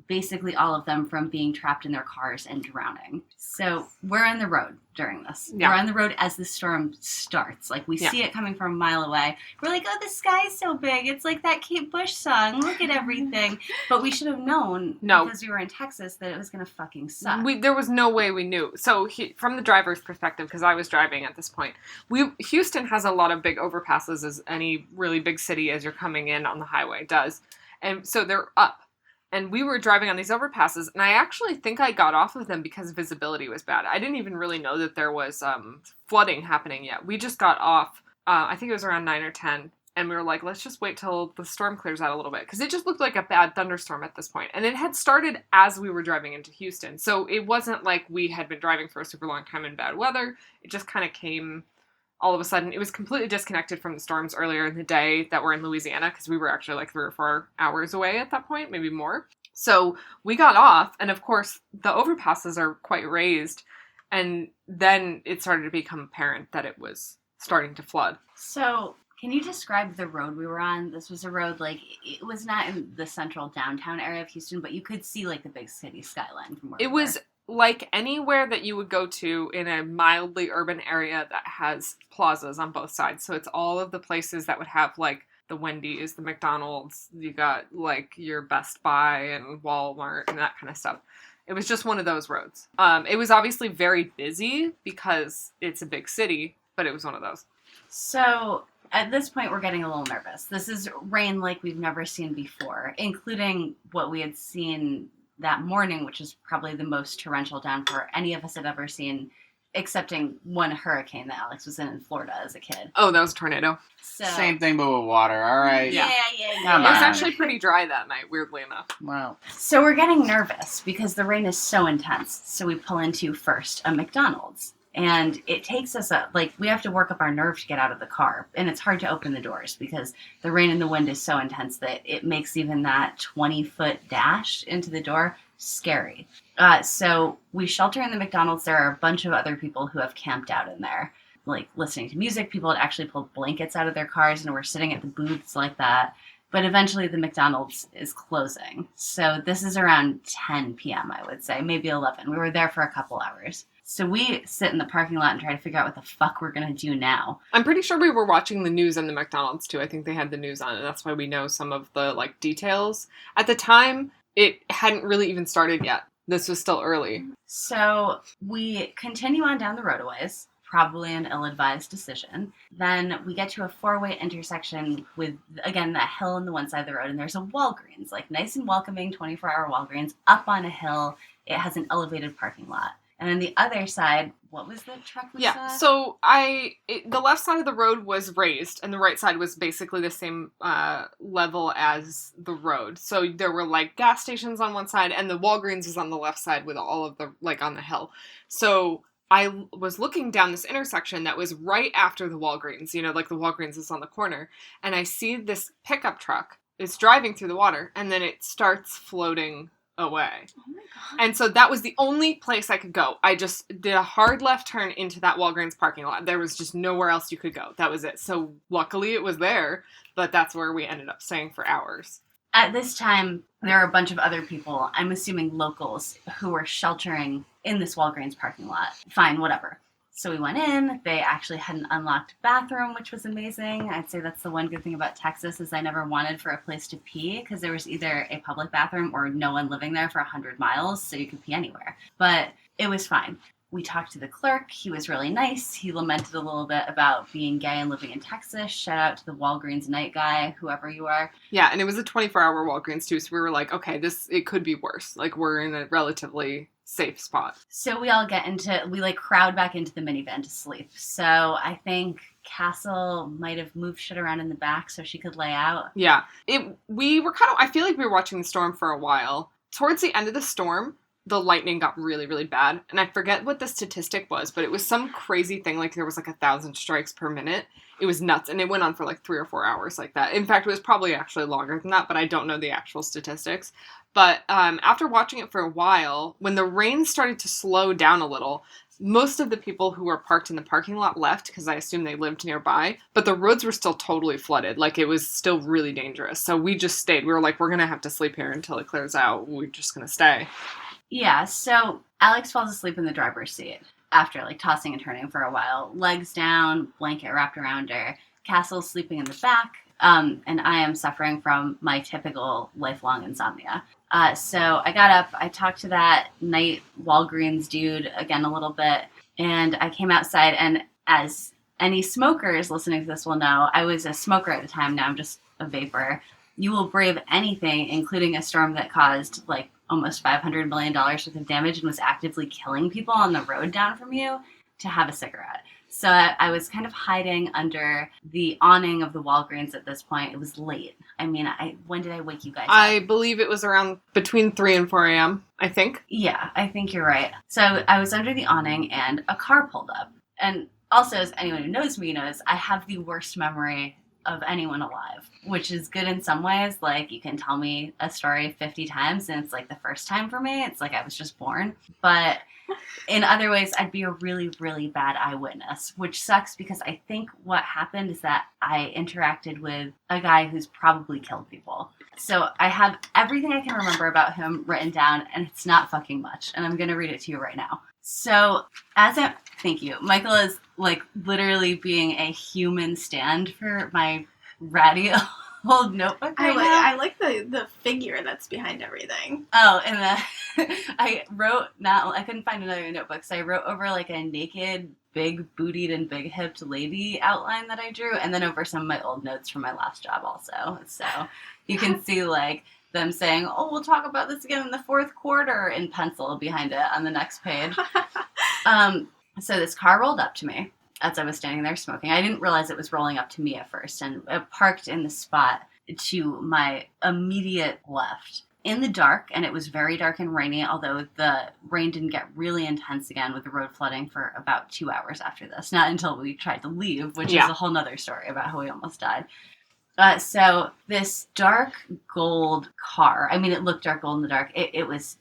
basically all of them from being trapped in their cars and drowning. So we're on the road during this. Yeah. We're on the road as the storm starts. Like, we see it coming from a mile away. We're like, oh, the sky's so big. It's like that Kate Bush song. Look at everything. But we should have known, because we were in Texas, that it was going to fucking suck. There was no way we knew. So from the driver's perspective, because I was driving at this point, Houston has a lot of big overpasses, as any really big city as you're coming in on the highway does. And so they're up. And we were driving on these overpasses, and I actually think I got off of them because visibility was bad. I didn't even really know that there was flooding happening yet. We just got off, I think it was around 9 or 10, and we were like, let's just wait till the storm clears out a little bit, because it just looked like a bad thunderstorm at this point. And it had started as we were driving into Houston, so it wasn't like we had been driving for a super long time in bad weather. It just kind of came all of a sudden. It was completely disconnected from the storms earlier in the day that were in Louisiana, because we were actually like 3 or 4 hours away at that point, maybe more. So we got off, and of course the overpasses are quite raised, and then it started to become apparent that it was starting to flood. So can you describe the road we were on? This was a road, like, it was not in the central downtown area of Houston, but you could see like the big city skyline from where It was like anywhere that you would go to in a mildly urban area that has plazas on both sides. So it's all of the places that would have like the Wendy's, the McDonald's, you got like your Best Buy and Walmart and that kind of stuff. It was just one of those roads. It was obviously very busy because it's a big city, but it was one of those. So at this point, we're getting a little nervous. This is rain like we've never seen before, including what we had seen that morning, which is probably the most torrential downpour any of us have ever seen, excepting one hurricane that Alex was in Florida as a kid. Oh, that was a tornado. So, Same thing, but with water. All right. Yeah. Come It was on. actually pretty dry that night, weirdly enough. Wow. So we're getting nervous because the rain is so intense. So we pull into first a McDonald's. And it takes us we have to work up our nerve to get out of the car. And it's hard to open the doors because the rain and the wind is so intense that it makes even that 20-foot dash into the door scary. So we shelter in the McDonald's. There are a bunch of other people who have camped out in there, like listening to music. People had actually pulled blankets out of their cars and were sitting at the booths like that. But eventually the McDonald's is closing. So this is around 10 p.m., I would say, maybe 11. We were there for a couple hours. So we sit in the parking lot and try to figure out what the fuck we're going to do now. I'm pretty sure we were watching the news on the McDonald's too. I think they had the news on, and that's why we know some of the like details. At the time, it hadn't really even started yet. This was still early. So we continue on down the roadways, probably an ill-advised decision. Then we get to a 4-way intersection with, again, that hill on the one side of the road, and there's a Walgreens, like nice and welcoming 24-hour Walgreens up on a hill. It has an elevated parking lot. And then the other side, what was the truck we saw? So the left side of the road was raised, and the right side was basically the same level as the road. So there were like gas stations on one side, and the Walgreens was on the left side with all of the like on the hill. So I was looking down this intersection that was right after the Walgreens. You know, like the Walgreens is on the corner, and I see this pickup truck. It's driving through the water, and then it starts floating away. Oh my god. And so that was the only place I could go. I just did a hard left turn into that Walgreens parking lot. There was just nowhere else you could go. That was it. So luckily it was there, but that's where we ended up staying for hours. At this time, there are a bunch of other people, I'm assuming locals, who were sheltering in this Walgreens parking lot. Fine, whatever. So we went in. They actually had an unlocked bathroom, which was amazing. I'd say that's the one good thing about Texas is I never wanted for a place to pee because there was either a public bathroom or no one living there for 100 miles, so you could pee anywhere. But it was fine. We talked to the clerk. He was really nice. He lamented a little bit about being gay and living in Texas. Shout out to the Walgreens night guy, whoever you are. Yeah, and it was a 24-hour Walgreens too, so we were like, okay, it could be worse. Like, we're in a relatively safe spot. So we all we crowd back into the minivan to sleep. So I think Castle might have moved shit around in the back so she could lay out. Yeah. I feel like we were watching the storm for a while. Towards the end of the storm, the lightning got really, really bad. And I forget what the statistic was, but it was some crazy thing. Like there was like 1,000 strikes per minute. It was nuts. And it went on for like 3 or 4 hours like that. In fact, it was probably actually longer than that, but I don't know the actual statistics. But after watching it for a while, when the rain started to slow down a little, most of the people who were parked in the parking lot left because I assume they lived nearby, but the roads were still totally flooded. Like, it was still really dangerous. So we just stayed. We were like, we're going to have to sleep here until it clears out. We're just going to stay. Yeah, so Alex falls asleep in the driver's seat after, like, tossing and turning for a while. Legs down, blanket wrapped around her. Castle's sleeping in the back, and I am suffering from my typical lifelong insomnia. So I got up, I talked to that night Walgreens dude again a little bit, and I came outside, and as any smokers listening to this will know, I was a smoker at the time, now I'm just a vapor. You will brave anything, including a storm that caused, like, almost $500 million worth of damage and was actively killing people on the road down from you, to have a cigarette. So I was kind of hiding under the awning of the Walgreens at this point. It was late. I mean, when did I wake you guys up? I believe it was around between 3 and 4 a.m., I think. Yeah, I think you're right. So I was under the awning and a car pulled up. And also, as anyone who knows me knows, I have the worst memory of anyone alive, which is good in some ways. Like, you can tell me a story 50 times and it's like the first time for me. It's like I was just born. But in other ways, I'd be a really, really bad eyewitness, which sucks because I think what happened is that I interacted with a guy who's probably killed people. So I have everything I can remember about him written down, and it's not fucking much. And I'm going to read it to you right now. So thank you. Michael is, like, literally being a human stand for my ratty old notebook right now. I like the figure that's behind everything. Oh, and I couldn't find another notebook, so I wrote over, like, a naked, big-bootied and big-hipped lady outline that I drew, and then over some of my old notes from my last job also. So you can see, like, them saying, oh, we'll talk about this again in the fourth quarter in pencil behind it on the next page. So this car rolled up to me as I was standing there smoking. I didn't realize it was rolling up to me at first, and it parked in the spot to my immediate left in the dark, and it was very dark and rainy, although the rain didn't get really intense again with the road flooding for about 2 hours after this. Not until we tried to leave, which is a whole nother story about how we almost died. So this dark gold car, I mean, it looked dark gold in the dark. It was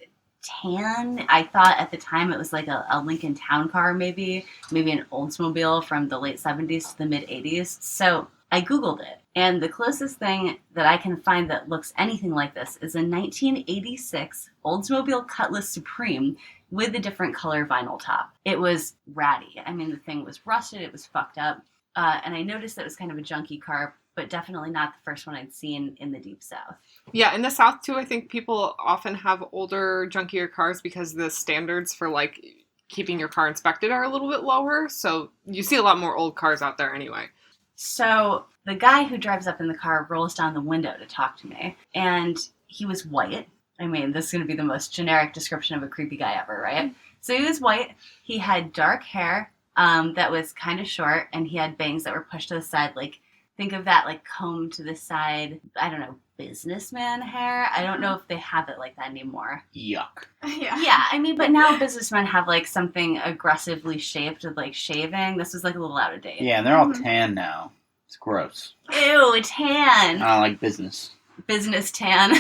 tan. I thought at the time it was like a Lincoln Town Car, maybe an Oldsmobile from the late 70s to the mid 80s. So I Googled it, and the closest thing that I can find that looks anything like this is a 1986 Oldsmobile Cutlass Supreme with a different color vinyl top. It was ratty. I mean, the thing was rusted. It was fucked up. And I noticed that it was kind of a junky car, but definitely not the first one I'd seen in the Deep South. Yeah, in the South, too, I think people often have older, junkier cars because the standards for, like, keeping your car inspected are a little bit lower. So you see a lot more old cars out there anyway. So the guy who drives up in the car rolls down the window to talk to me. And he was white. I mean, this is going to be the most generic description of a creepy guy ever, right? So he was white. He had dark hair that was kind of short, and he had bangs that were pushed to the side, like, think of that, like, comb to the side, I don't know, businessman hair. I don't know if they have it like that anymore. Yuck. Yeah, I mean, but now businessmen have, like, something aggressively shaped with, like, shaving. This was, like, a little out of date. Yeah, and they're all tan now. It's gross. Ew, tan. I don't like business. Business tan.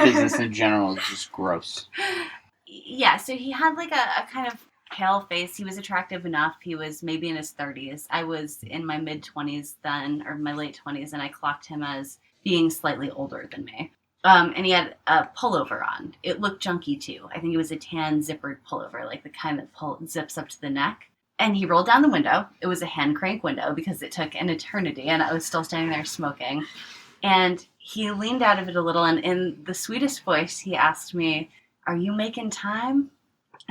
Business in general is just gross. Yeah, so he had, like, a kind of pale face. He was attractive enough. He was maybe in his 30s. I was in my mid-20s then, or my late 20s, and I clocked him as being slightly older than me. And he had a pullover on. It looked junky, too. I think it was a tan zippered pullover, like the kind that zips up to the neck. And he rolled down the window. It was a hand crank window because it took an eternity, and I was still standing there smoking. And he leaned out of it a little, and in the sweetest voice, he asked me, "Are you making time?"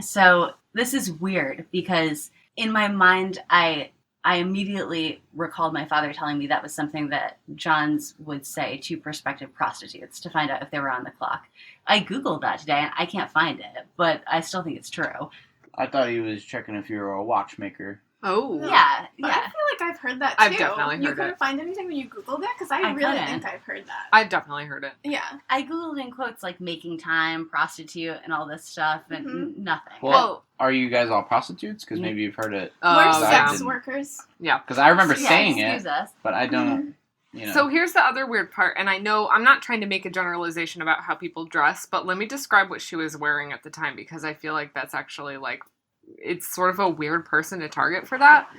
So this is weird because in my mind, I immediately recalled my father telling me that was something that Johns would say to prospective prostitutes to find out if they were on the clock. I Googled that today, and I can't find it, but I still think it's true. I thought he was checking if you were a watchmaker. Oh. Yeah, But yeah. I feel like I've heard that too. I've definitely You heard couldn't it. find anything when you Googled it? Because I I really couldn't. think I've heard that. I've definitely heard it. Yeah. I Googled in quotes like making time, prostitute, and all this stuff, and nothing. Well, are you guys all prostitutes? Because maybe you've heard it. We're Oh, I sex didn't. workers. yeah. Because I remember Yeah, saying excuse it, us. but I don't, you know. So here's the other weird part, and I know I'm not trying to make a generalization about how people dress, but let me describe what she was wearing at the time because I feel like that's actually like it's sort of a weird person to target for that.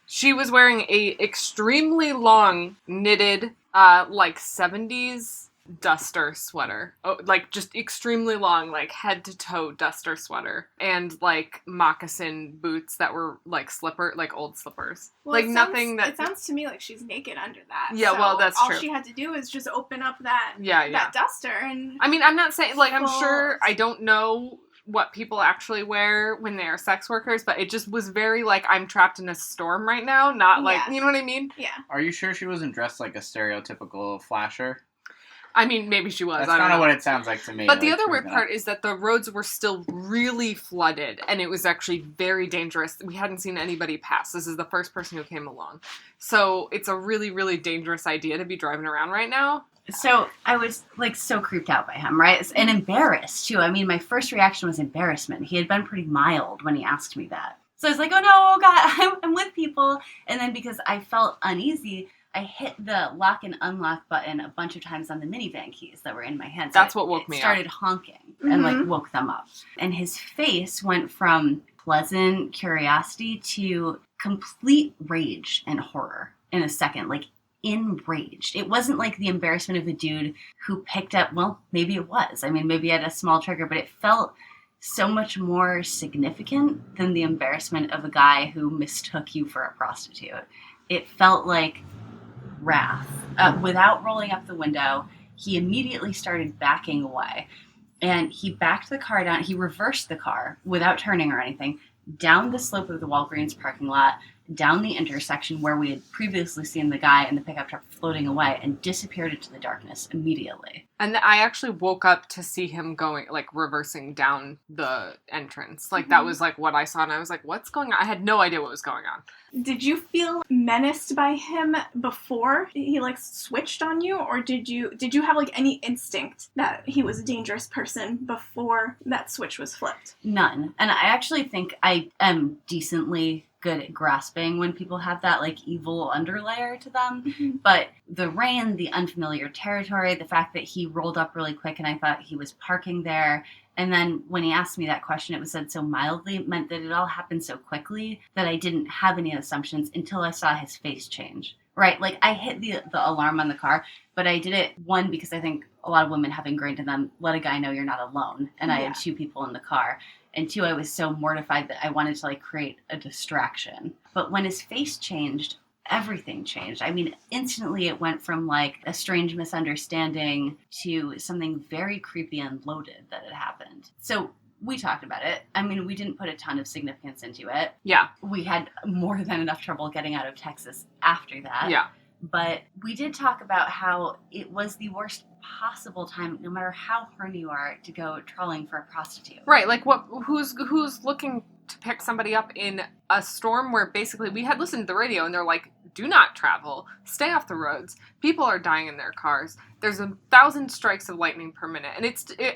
She was wearing a extremely long knitted, like 70s duster sweater. Oh, like just extremely long, like head to toe duster sweater. And like moccasin boots that were like old slippers. Well, like it nothing sounds, It sounds to me like she's naked under that. Yeah, so well, that's all true. All she had to do is just open up that Yeah. that duster and... I mean, I'm not saying, like, I'm Well- sure, I don't know what people actually wear when they are sex workers, but it just was very, like, I'm trapped in a storm right now, not, like, Yeah. you know what I mean? Yeah. Are you sure she wasn't dressed like a stereotypical flasher? I mean, maybe she was, That's I don't kind of know. what it sounds like to me. But the like, other weird freaking part out. is that the roads were still really flooded, and it was actually very dangerous. We hadn't seen anybody pass. This is the first person who came along. So it's a really, really dangerous idea to be driving around right now. So I was like so creeped out by him, right? And embarrassed too. I mean, my first reaction was embarrassment. He had been pretty mild when he asked me that. So I was like, oh no, oh God, I'm with people. And then because I felt uneasy, I hit the lock and unlock button a bunch of times on the minivan keys that were in my hand. So That's what woke me up. Started honking and like Mhm. woke them up. And his face went from pleasant curiosity to complete rage and horror in a second, like enraged. It wasn't like the embarrassment of a dude who picked up, well, maybe it was. I mean, maybe he had a small trigger, but it felt so much more significant than the embarrassment of a guy who mistook you for a prostitute. It felt like wrath. Without rolling up the window, he immediately started backing away. And he backed the car down. He reversed the car without turning or anything, down the slope of the Walgreens parking lot, down the intersection where we had previously seen the guy in the pickup truck floating away, and disappeared into the darkness immediately. And I actually woke up to see him going, like, reversing down the entrance. Like, that was, like, what I saw, and I was like, what's going on? I had no idea what was going on. Did you feel menaced by him before he like switched on you, or did you have like any instinct that he was a dangerous person before that switch was flipped? None. And I actually think I am decently good at grasping when people have that like evil underlayer to them. But the rain, the unfamiliar territory, the fact that he rolled up really quick and I thought he was parking there. And then when he asked me that question, it was said so mildly, it meant that it all happened so quickly that I didn't have any assumptions until I saw his face change. Right? Like, I hit the alarm on the car, but I did it, one, because I think a lot of women have ingrained in them, let a guy know you're not alone. And I had two people in the car. And two, I was so mortified that I wanted to, like, create a distraction. But when his face changed, everything changed. I mean, instantly it went from, like, a strange misunderstanding to something very creepy and loaded that had happened. So we talked about it. I mean, we didn't put a ton of significance into it. Yeah. We had more than enough trouble getting out of Texas after that. Yeah. But we did talk about how it was the worst possible time, no matter how horny you are, to go trawling for a prostitute. Right, like who's looking to pick somebody up in a storm where basically we had listened to the radio and they're like, do not travel, stay off the roads, people are dying in their cars, there's 1,000 strikes of lightning per minute. And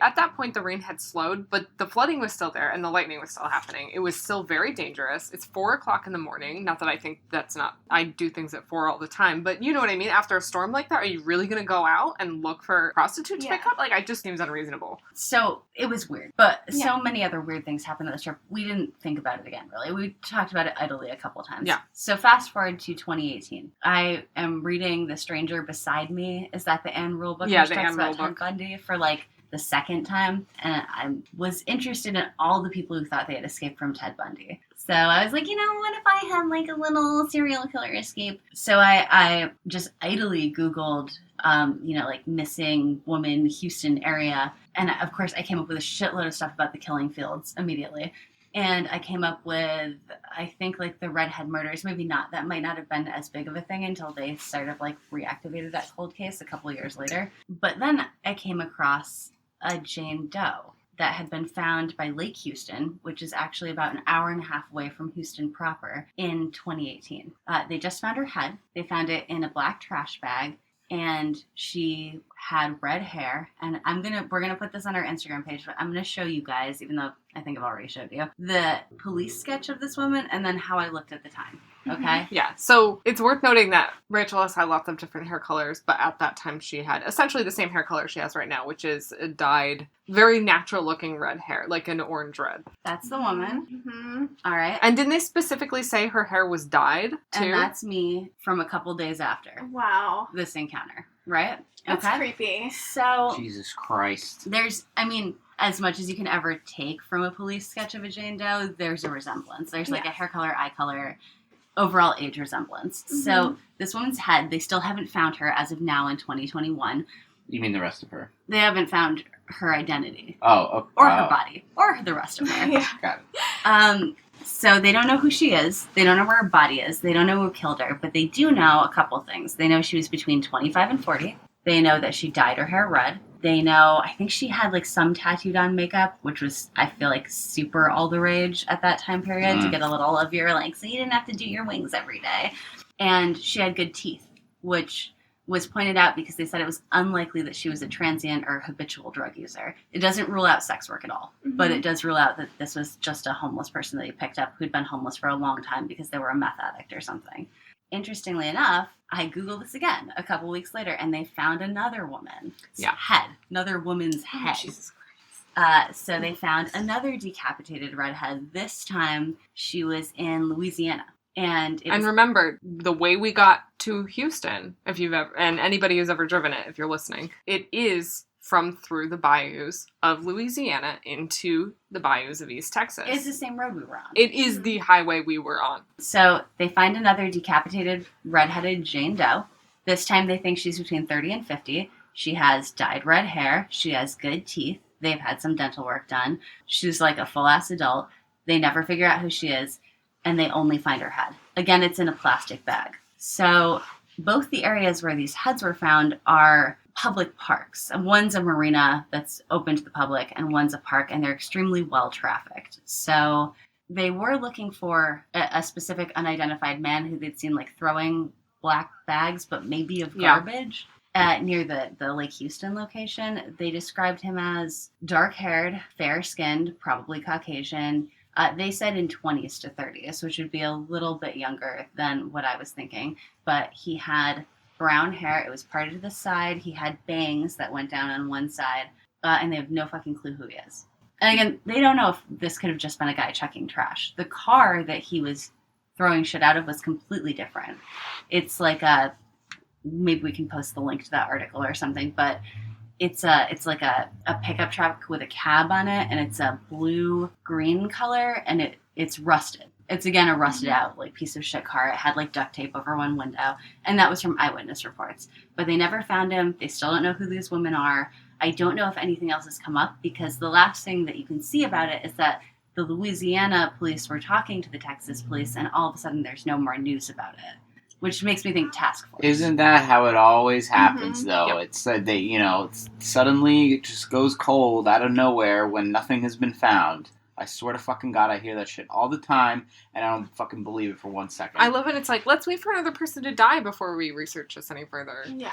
at that point the rain had slowed, but the flooding was still there and the lightning was still happening. It was still very dangerous. It's 4:00 in the morning. Not that I think that's not, I do things at 4 all the time, but you know what I mean? After a storm like that, are you really going to go out and look for a prostitute to pick up? Like, it just seems unreasonable. So it was weird, but so many other weird things happened on this trip. We didn't think about it again, really. We talked about it idly a couple times. Yeah. So fast forward to 2018. I am reading The Stranger Beside Me. Is that the Anne Rule book? Yeah, which the talks Anne about Rule Ted book. Bundy for like the second time, and I was interested in all the people who thought they had escaped from Ted Bundy. So I was like, you know, what if I had like a little serial killer escape? So I just idly Googled, like missing woman Houston area. And of course I came up with a shitload of stuff about the killing fields immediately. And I came up with, I think, like the redhead murders. Maybe not. That might not have been as big of a thing until they sort of like reactivated that cold case a couple of years later. But then I came across a Jane Doe that had been found by Lake Houston, which is actually about an hour and a half away from Houston proper, in 2018. They just found her head. They found it in a black trash bag. And she had red hair, and we're gonna put this on our Instagram page, but I'm gonna show you guys, even though I think I've already showed you, the police sketch of this woman and then how I looked at the time. Okay? Yeah, so it's worth noting that Rachel has had lots of different hair colors, but at that time she had essentially the same hair color she has right now, which is a dyed, very natural looking red hair, like an orange red. That's the woman. Mm-hmm. All right. And didn't they specifically say her hair was dyed, too? And that's me from a couple days after Wow. this encounter, right? That's Okay. creepy. So Jesus Christ. there's, I mean, as much as you can ever take from a police sketch of a Jane Doe, there's a resemblance. There's like a hair color, eye color, overall age resemblance. So this woman's head, they still haven't found her as of now in 2021. You mean the rest of her? They haven't found her identity Oh, okay. or her body or the rest of her. Yeah. Got it. So they don't know who she is. They don't know where her body is. They don't know who killed her, but they do know a couple things. They know she was between 25 and 40. They know that she dyed her hair red. They know, I think she had like some tattooed on makeup, which was, I feel like, super all the rage at that time period to get a little of your, like, so you didn't have to do your wings every day. And she had good teeth, which was pointed out because they said it was unlikely that she was a transient or habitual drug user. It doesn't rule out sex work at all, but it does rule out that this was just a homeless person that he picked up who'd been homeless for a long time because they were a meth addict or something. Interestingly enough, I Googled this again a couple weeks later, and they found another woman's head, another woman's head. Jesus So they found another decapitated redhead. This time, she was in Louisiana. And it was, remember, the way we got to Houston, if you've ever, and anybody who's ever driven it, if you're listening, it is from through the bayous of Louisiana into the bayous of East Texas. it's the same road we were on. It is the highway we were on. So they find another decapitated redheaded Jane Doe. This time they think she's between 30 and 50. She has dyed red hair. She has good teeth. They've had some dental work done. She's like a full-ass adult. They never figure out who she is, and they only find her head. Again, it's in a plastic bag. So both the areas where these heads were found are public parks. One's a marina that's open to the public, and one's a park, and they're extremely well trafficked. So they were looking for a specific unidentified man who they'd seen like throwing black bags, but maybe of garbage. Near the Lake Houston location. They described him as dark-haired, fair-skinned, probably Caucasian. They said in 20s to 30s, which would be a little bit younger than what I was thinking. But he had brown hair. It was parted to the side. He had bangs that went down on one side. And they have no fucking clue who he is. And again, they don't know if this could have just been a guy chucking trash. The car that he was throwing shit out of was completely different. It's like a... Maybe we can post the link to that article or something, but it's like a pickup truck with a cab on it, and it's a blue-green color, and it's rusted. It's, again, a rusted out, like, piece of shit car. It had, like, duct tape over one window, and that was from eyewitness reports. But they never found him. They still don't know who these women are. I don't know if anything else has come up, because the last thing that you can see about it is that the Louisiana police were talking to the Texas police, and all of a sudden there's no more news about it, which makes me think task force. Isn't that how it always happens, though? Yep. It's that they, suddenly it just goes cold out of nowhere when nothing has been found. I swear to fucking God, I hear that shit all the time, and I don't fucking believe it for 1 second. I love it. It's like, let's wait for another person to die before we research this any further. Yeah.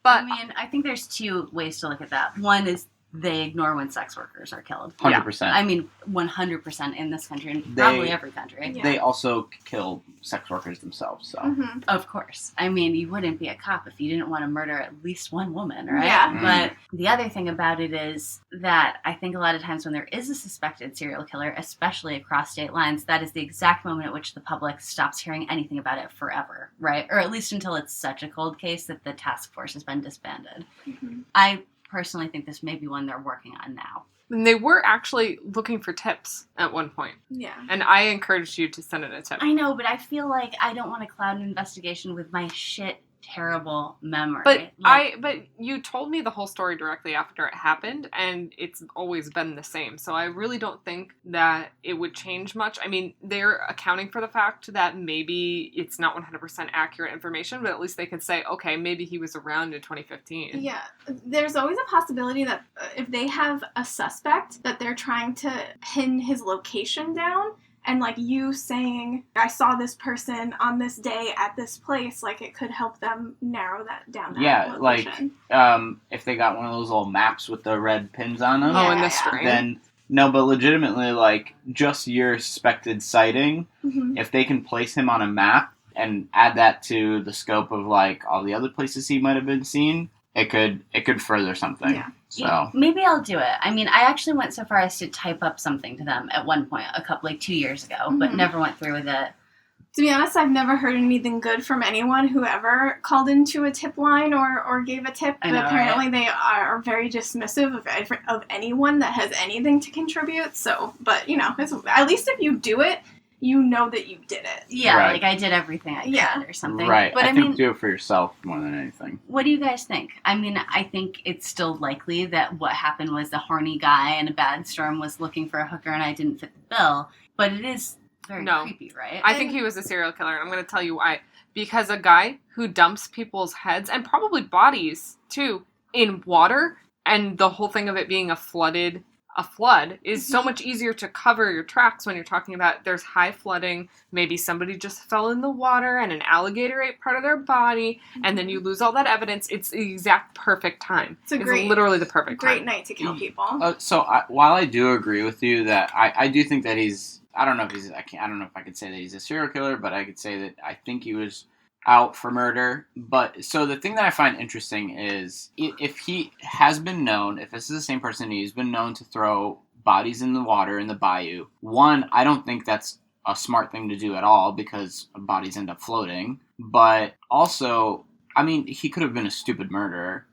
But I mean, I think there's two ways to look at that. One is they ignore when sex workers are killed. 100%. I mean, 100% in this country and probably every country. Yeah. They also kill sex workers themselves, so. Mm-hmm. Of course. I mean, you wouldn't be a cop if you didn't want to murder at least one woman, right? Yeah. But the other thing about it is that I think a lot of times when there is a suspected serial killer, especially across state lines, that is the exact moment at which the public stops hearing anything about it forever, right? Or at least until it's such a cold case that the task force has been disbanded. Mm-hmm. I personally think this may be one they're working on now. and they were actually looking for tips at one point. Yeah. And I encouraged you to send in a tip. I know, but I feel like I don't want to cloud an investigation with my terrible memory. But you told me the whole story directly after it happened, and it's always been the same. So I really don't think that it would change much. I mean, they're accounting for the fact that maybe it's not 100% accurate information, but at least they could say, okay, maybe he was around in 2015. Yeah, there's always a possibility that if they have a suspect that they're trying to pin his location down, and, like, you saying, I saw this person on this day at this place, like, it could help them narrow that down. Yeah, location. like, if they got one of those little maps with the red pins on them, Oh, and Yeah, the string. then No, but legitimately, like, just your suspected sighting, Mhm. if they can place him on a map and add that to the scope of, like, all the other places he might have been seen, it could further something. Yeah. So, Maybe I'll do it. I mean, I actually went so far as to type up something to them at one point, 2 years ago, but Mhm. never went through with it. To be honest, I've never heard anything good from anyone who ever called into a tip line or gave a tip. I But know, apparently they are very dismissive of anyone that has anything to contribute. So, but it's, at least if you do it, you know that you did it. Yeah, Right. like I did everything I Yeah. could or something. right. But I I think mean, do it for yourself more than anything. what do you guys think? I mean, I think it's still likely that what happened was the horny guy in a bad storm was looking for a hooker and I didn't fit the bill. But it is very No. creepy, right? I think he was a serial killer, and I'm going to tell you why. Because a guy who dumps people's heads, and probably bodies, too, in water, and the whole thing of it being a flood is so much easier to cover your tracks when you're talking about there's high flooding, maybe somebody just fell in the water and an alligator ate part of their body, and then you lose all that evidence. It's the exact perfect time. It's a great- literally the perfect Great time. night to kill people. While I do agree with you that I do think that he's, I don't know if I could say that he's a serial killer, but I could say that I think he was out for murder. But so the thing that I find interesting is if he has been known, if this is the same person, he's been known to throw bodies in the water in the bayou. One, I don't think that's a smart thing to do at all because bodies end up floating. But also, I mean, he could have been a stupid murderer.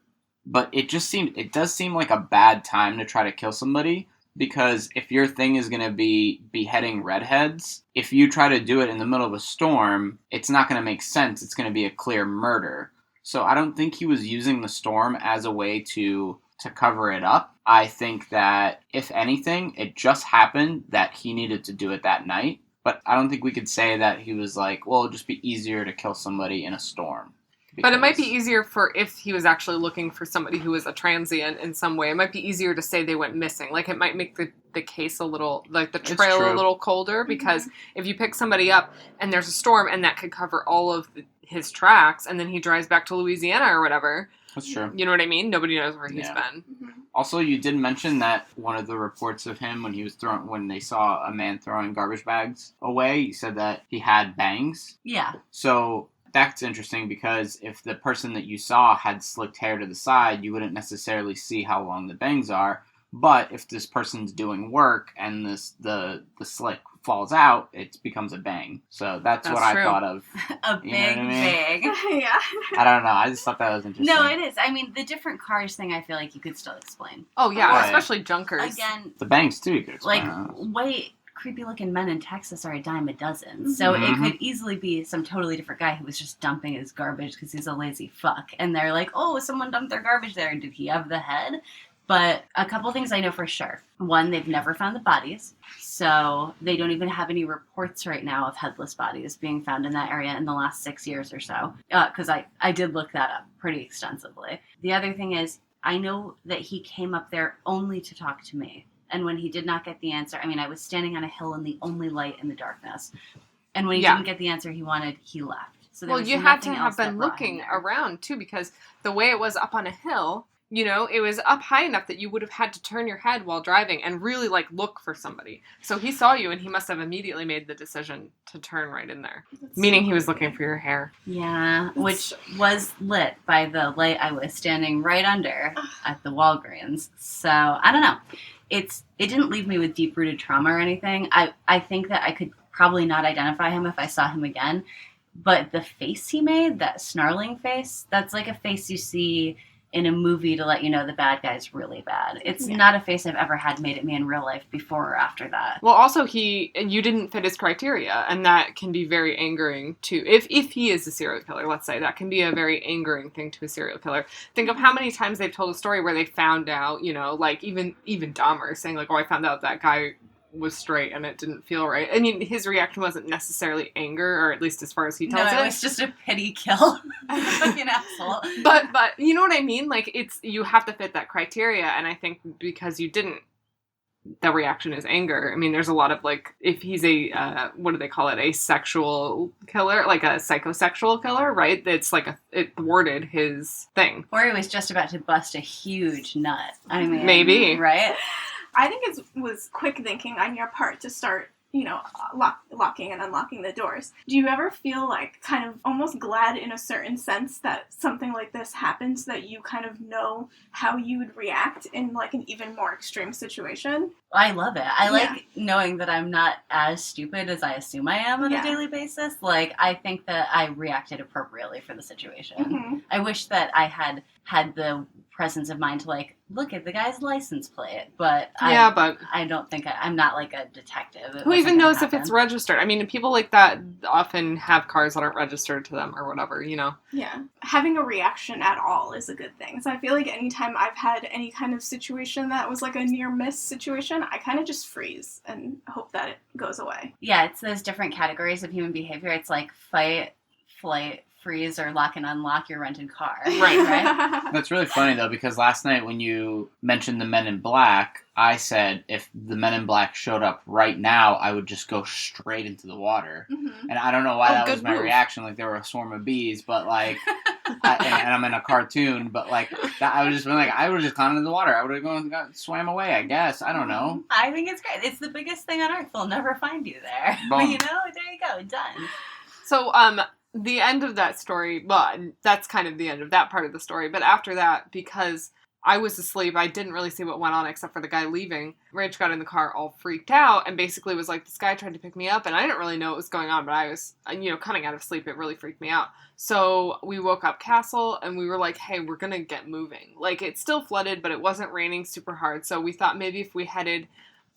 But it does seem like a bad time to try to kill somebody. Because if your thing is going to be beheading redheads, if you try to do it in the middle of a storm, it's not going to make sense. It's going to be a clear murder. So I don't think he was using the storm as a way to cover it up. I think that, if anything, it just happened that he needed to do it that night. But I don't think we could say that he was like, well, it'd just be easier to kill somebody in a storm. But it might be Because- easier for if he was actually looking for somebody who was a transient in some way. It might be easier to say they went missing. Like, it might make the case a little, like, the It's trail true. a little colder, because if you pick somebody up and there's a storm and that could cover all of his tracks, and then he drives back to Louisiana or whatever, That's true. you know what I mean? Nobody knows where he's Yeah. been. Also, you did mention that one of the reports of him when they saw a man throwing garbage bags away, he said that he had bangs. Yeah. So that's interesting because if the person that you saw had slicked hair to the side, you wouldn't necessarily see how long the bangs are. But if this person's doing work and the slick falls out, it becomes a bang. So that's what true. I thought of. A You know what big I mean? bag. Yeah. I don't know. I just thought that was interesting. No, it is. I mean, the different cars thing, I feel like you could still explain. Oh, yeah, Right. especially junkers. Again, The bangs too. You could like, explain. white, creepy-looking men in Texas are a dime a dozen. So it Mhm. could easily be some totally different guy who was just dumping his garbage because he's a lazy fuck. And they're like, oh, someone dumped their garbage there. Did he have the head? But a couple things I know for sure. One, they've never found the bodies. So they don't even have any reports right now of headless bodies being found in that area in the last 6 years or so. Because I did look that up pretty extensively. The other thing is, I know that he came up there only to talk to me. And when he did not get the answer, I mean, I was standing on a hill in the only light in the darkness. And when he Yeah. didn't get the answer he wanted, he left. So there Well, was you had to nothing have else that been brought him looking there. around, too, because the way it was up on a hill, you know, it was up high enough that you would have had to turn your head while driving and really, like, look for somebody. So he saw you, and he must have immediately made the decision to turn right in there. Meaning he was looking for your hair. Yeah, which was lit by the light I was standing right under at the Walgreens. So I don't know. It didn't leave me with deep-rooted trauma or anything. I think that I could probably not identify him if I saw him again. But the face he made, that snarling face, that's like a face you see in a movie to let you know the bad guy's really bad. It's Yeah. not a face I've ever had made at me in real life before or after that. Well, also, you didn't fit his criteria, and that can be very angering, too. If he is a serial killer, let's say, that can be a very angering thing to a serial killer. Think of how many times they've told a story where they found out, you know, like, even Dahmer saying, like, oh, I found out that guy was straight and it didn't feel right. I mean, his reaction wasn't necessarily anger, or at least as far as he No, tells it it. was just a pity kill. Fucking asshole. But you know what I mean? Like, you have to fit that criteria, and I think because you didn't, the reaction is anger. I mean, there's a lot of, like, if he's a, what do they call it, a sexual killer, like a psychosexual killer, right? It's like it thwarted his thing. Or he was just about to bust a huge nut. I mean, Maybe. right? I think it was quick thinking on your part to start, locking and unlocking the doors. Do you ever feel like kind of almost glad in a certain sense that something like this happened so that you kind of know how you would react in like an even more extreme situation? I love it. I like knowing that I'm not as stupid as I assume I am on a daily basis. Like, I think that I reacted appropriately for the situation. Mm-hmm. I wish that I had the presence of mind to, like, look at the guy's license plate. But I don't think I'm not like a detective. Who even knows if it's registered? I mean, people like that often have cars that aren't registered to them or whatever, Yeah. Having a reaction at all is a good thing. So I feel like anytime I've had any kind of situation that was like a near miss situation, I kind of just freeze and hope that it goes away. Yeah, it's those different categories of human behavior. It's like fight, flight, freeze, or lock and unlock your rented car. Right. That's really funny, though, because last night when you mentioned the Men in Black, I said if the Men in Black showed up right now, I would just go straight into the water. Mm-hmm. And I don't know why that was my move. reaction. Like, there were a swarm of bees, but, like, and I'm in a cartoon, but, like, I would have just gone into the water. I would have gone swam away, I guess. I don't know. I think it's great. It's the biggest thing on earth. They'll never find you there. But, there you go. Done. So, the end of that story, well, that's kind of the end of that part of the story, but after that, because I was asleep, I didn't really see what went on except for the guy leaving. Rach got in the car all freaked out and basically was like, this guy tried to pick me up, and I didn't really know what was going on, but I was, coming out of sleep, it really freaked me out. So we woke up Castle, and we were like, hey, we're gonna get moving. Like, it's still flooded, but it wasn't raining super hard, so we thought maybe if we headed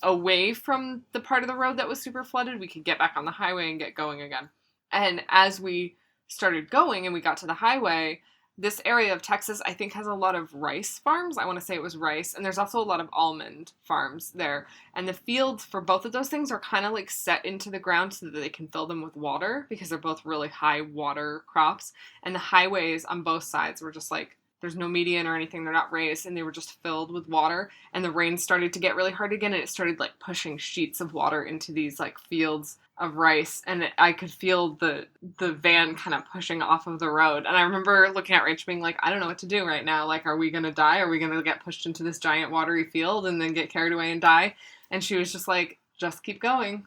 away from the part of the road that was super flooded, we could get back on the highway and get going again. And as we started going and we got to the highway, this area of Texas, I think, has a lot of rice farms. I want to say it was rice. And there's also a lot of almond farms there. And the fields for both of those things are kind of like set into the ground so that they can fill them with water because they're both really high water crops. And the highways on both sides were just like, there's no median or anything. They're not raised, and they were just filled with water. And the rain started to get really hard again, and it started like pushing sheets of water into these like fields of rice, and I could feel the van kind of pushing off of the road. And I remember looking at Rach being like, I don't know what to do right now. Like, are we going to die? Are we going to get pushed into this giant watery field and then get carried away and die? And she was just like, just keep going.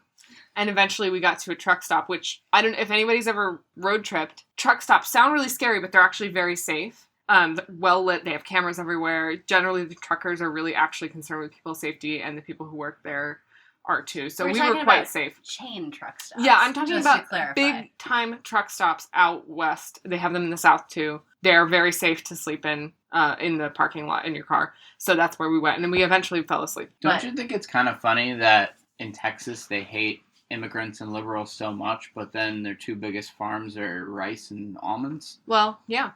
And eventually we got to a truck stop, which I don't know if anybody's ever road tripped. Truck stops sound really scary, but they're actually very safe. Well lit, they have cameras everywhere. Generally, the truckers are really actually concerned with people's safety, and the people who work there are too. So we were quite safe. Chain truck stops. Yeah, I'm talking about big time truck stops out west. They have them in the south too. They're very safe to sleep in the parking lot in your car. So that's where we went, and then we eventually fell asleep. Don't you think it's kind of funny that in Texas they hate immigrants and liberals so much, but then their two biggest farms are rice and almonds? Well, yeah.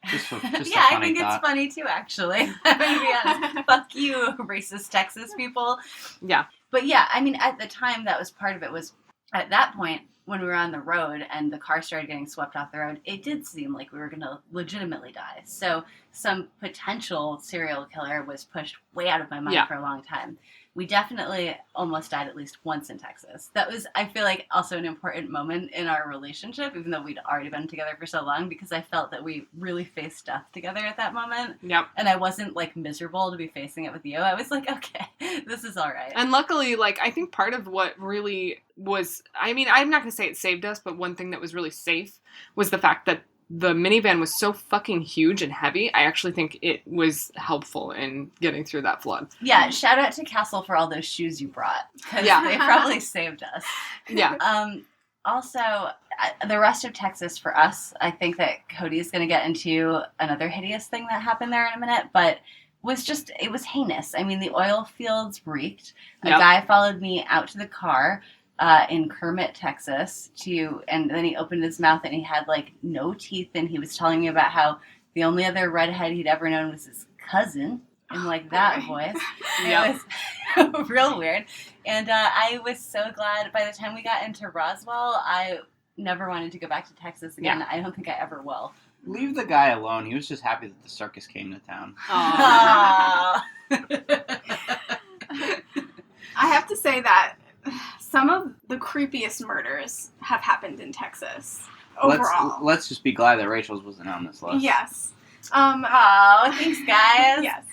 Just yeah, I think it's funny too, actually. I'm going to be honest. Fuck you, racist Texas people. Yeah. But yeah, I mean, at the time, that was part of it was, at that point, when we were on the road and the car started getting swept off the road, it did seem like we were going to legitimately die. So some potential serial killer was pushed way out of my mind for a long time. We definitely almost died at least once in Texas. That was, I feel like, also an important moment in our relationship, even though we'd already been together for so long, because I felt that we really faced death together at that moment. Yep. And I wasn't, like, miserable to be facing it with you. I was like, okay, this is all right. And luckily, like, I think part of what really was, I mean, I'm not going to say it saved us, but one thing that was really safe was the fact that the minivan was so fucking huge and heavy. I actually think it was helpful in getting through that flood. Yeah, shout out to Castle for all those shoes you brought. Because they probably saved us. Yeah. Also, the rest of Texas for us, I think that Cody's going to get into another hideous thing that happened there in a minute, but it was heinous. I mean, the oil fields reeked. A guy followed me out to the car in Kermit, Texas, and then he opened his mouth and he had like no teeth, and he was telling me about how the only other redhead he'd ever known was his cousin, in like that voice. It was real weird. And I was so glad by the time we got into Roswell, I never wanted to go back to Texas again. Yeah. I don't think I ever will. Leave the guy alone. He was just happy that the circus came to town. I have to say that some of the creepiest murders have happened in Texas overall. Let's just be glad that Rachel's wasn't on this list. Yes. Thanks, guys. Yes.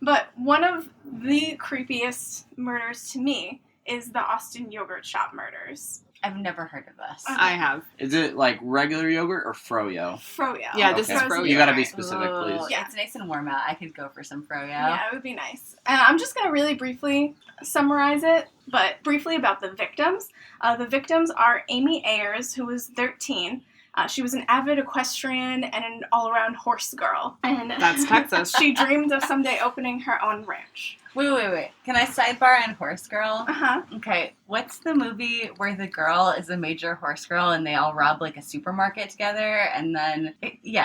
But one of the creepiest murders to me is the Austin Yogurt Shop murders. I've never heard of this. Okay. I have. Is it like regular yogurt or froyo? Froyo. Yeah, this Okay. is froyo. You gotta be right? specific, Ooh, please. Yeah. It's nice and warm out. I could go for some froyo. Yeah, it would be nice. I'm just going to really briefly summarize it, but briefly about the victims. The victims are Amy Ayers, who was 13. She was an avid equestrian and an all-around horse girl. And That's Texas. she dreamed of someday opening her own ranch. Wait. Can I sidebar on Horse Girl? Uh-huh. Okay, what's the movie where the girl is a major horse girl and they all rob like a supermarket together and then,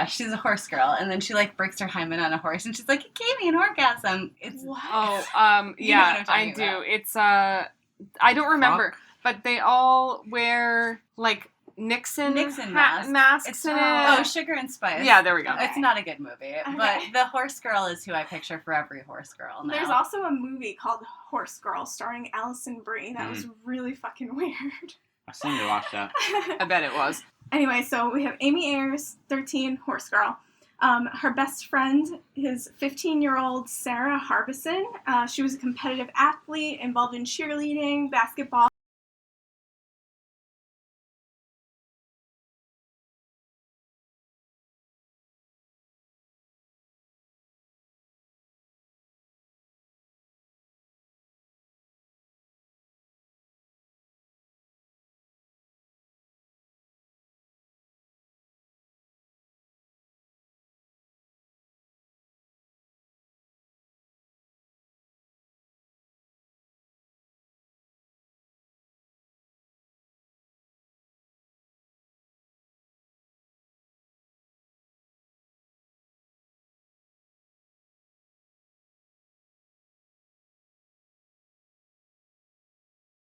she's a horse girl and then she like breaks her hymen on a horse and she's like, it gave me an orgasm. It's What? Oh, You know what yeah, I'm I talking do. about. It's I don't remember, but they all wear like Nixon masks It's in it. oh, Sugar and Spice. Yeah, there we go. Okay. It's not a good movie, but Okay. the horse girl is who I picture for every horse girl now. There's also a movie called Horse Girl starring Alison Brie. That was really fucking weird. I still need to watch that. I bet it was. Anyway, so we have Amy Ayers, 13, horse girl. Her best friend is 15-year-old Sarah Harbison. She was a competitive athlete involved in cheerleading, basketball.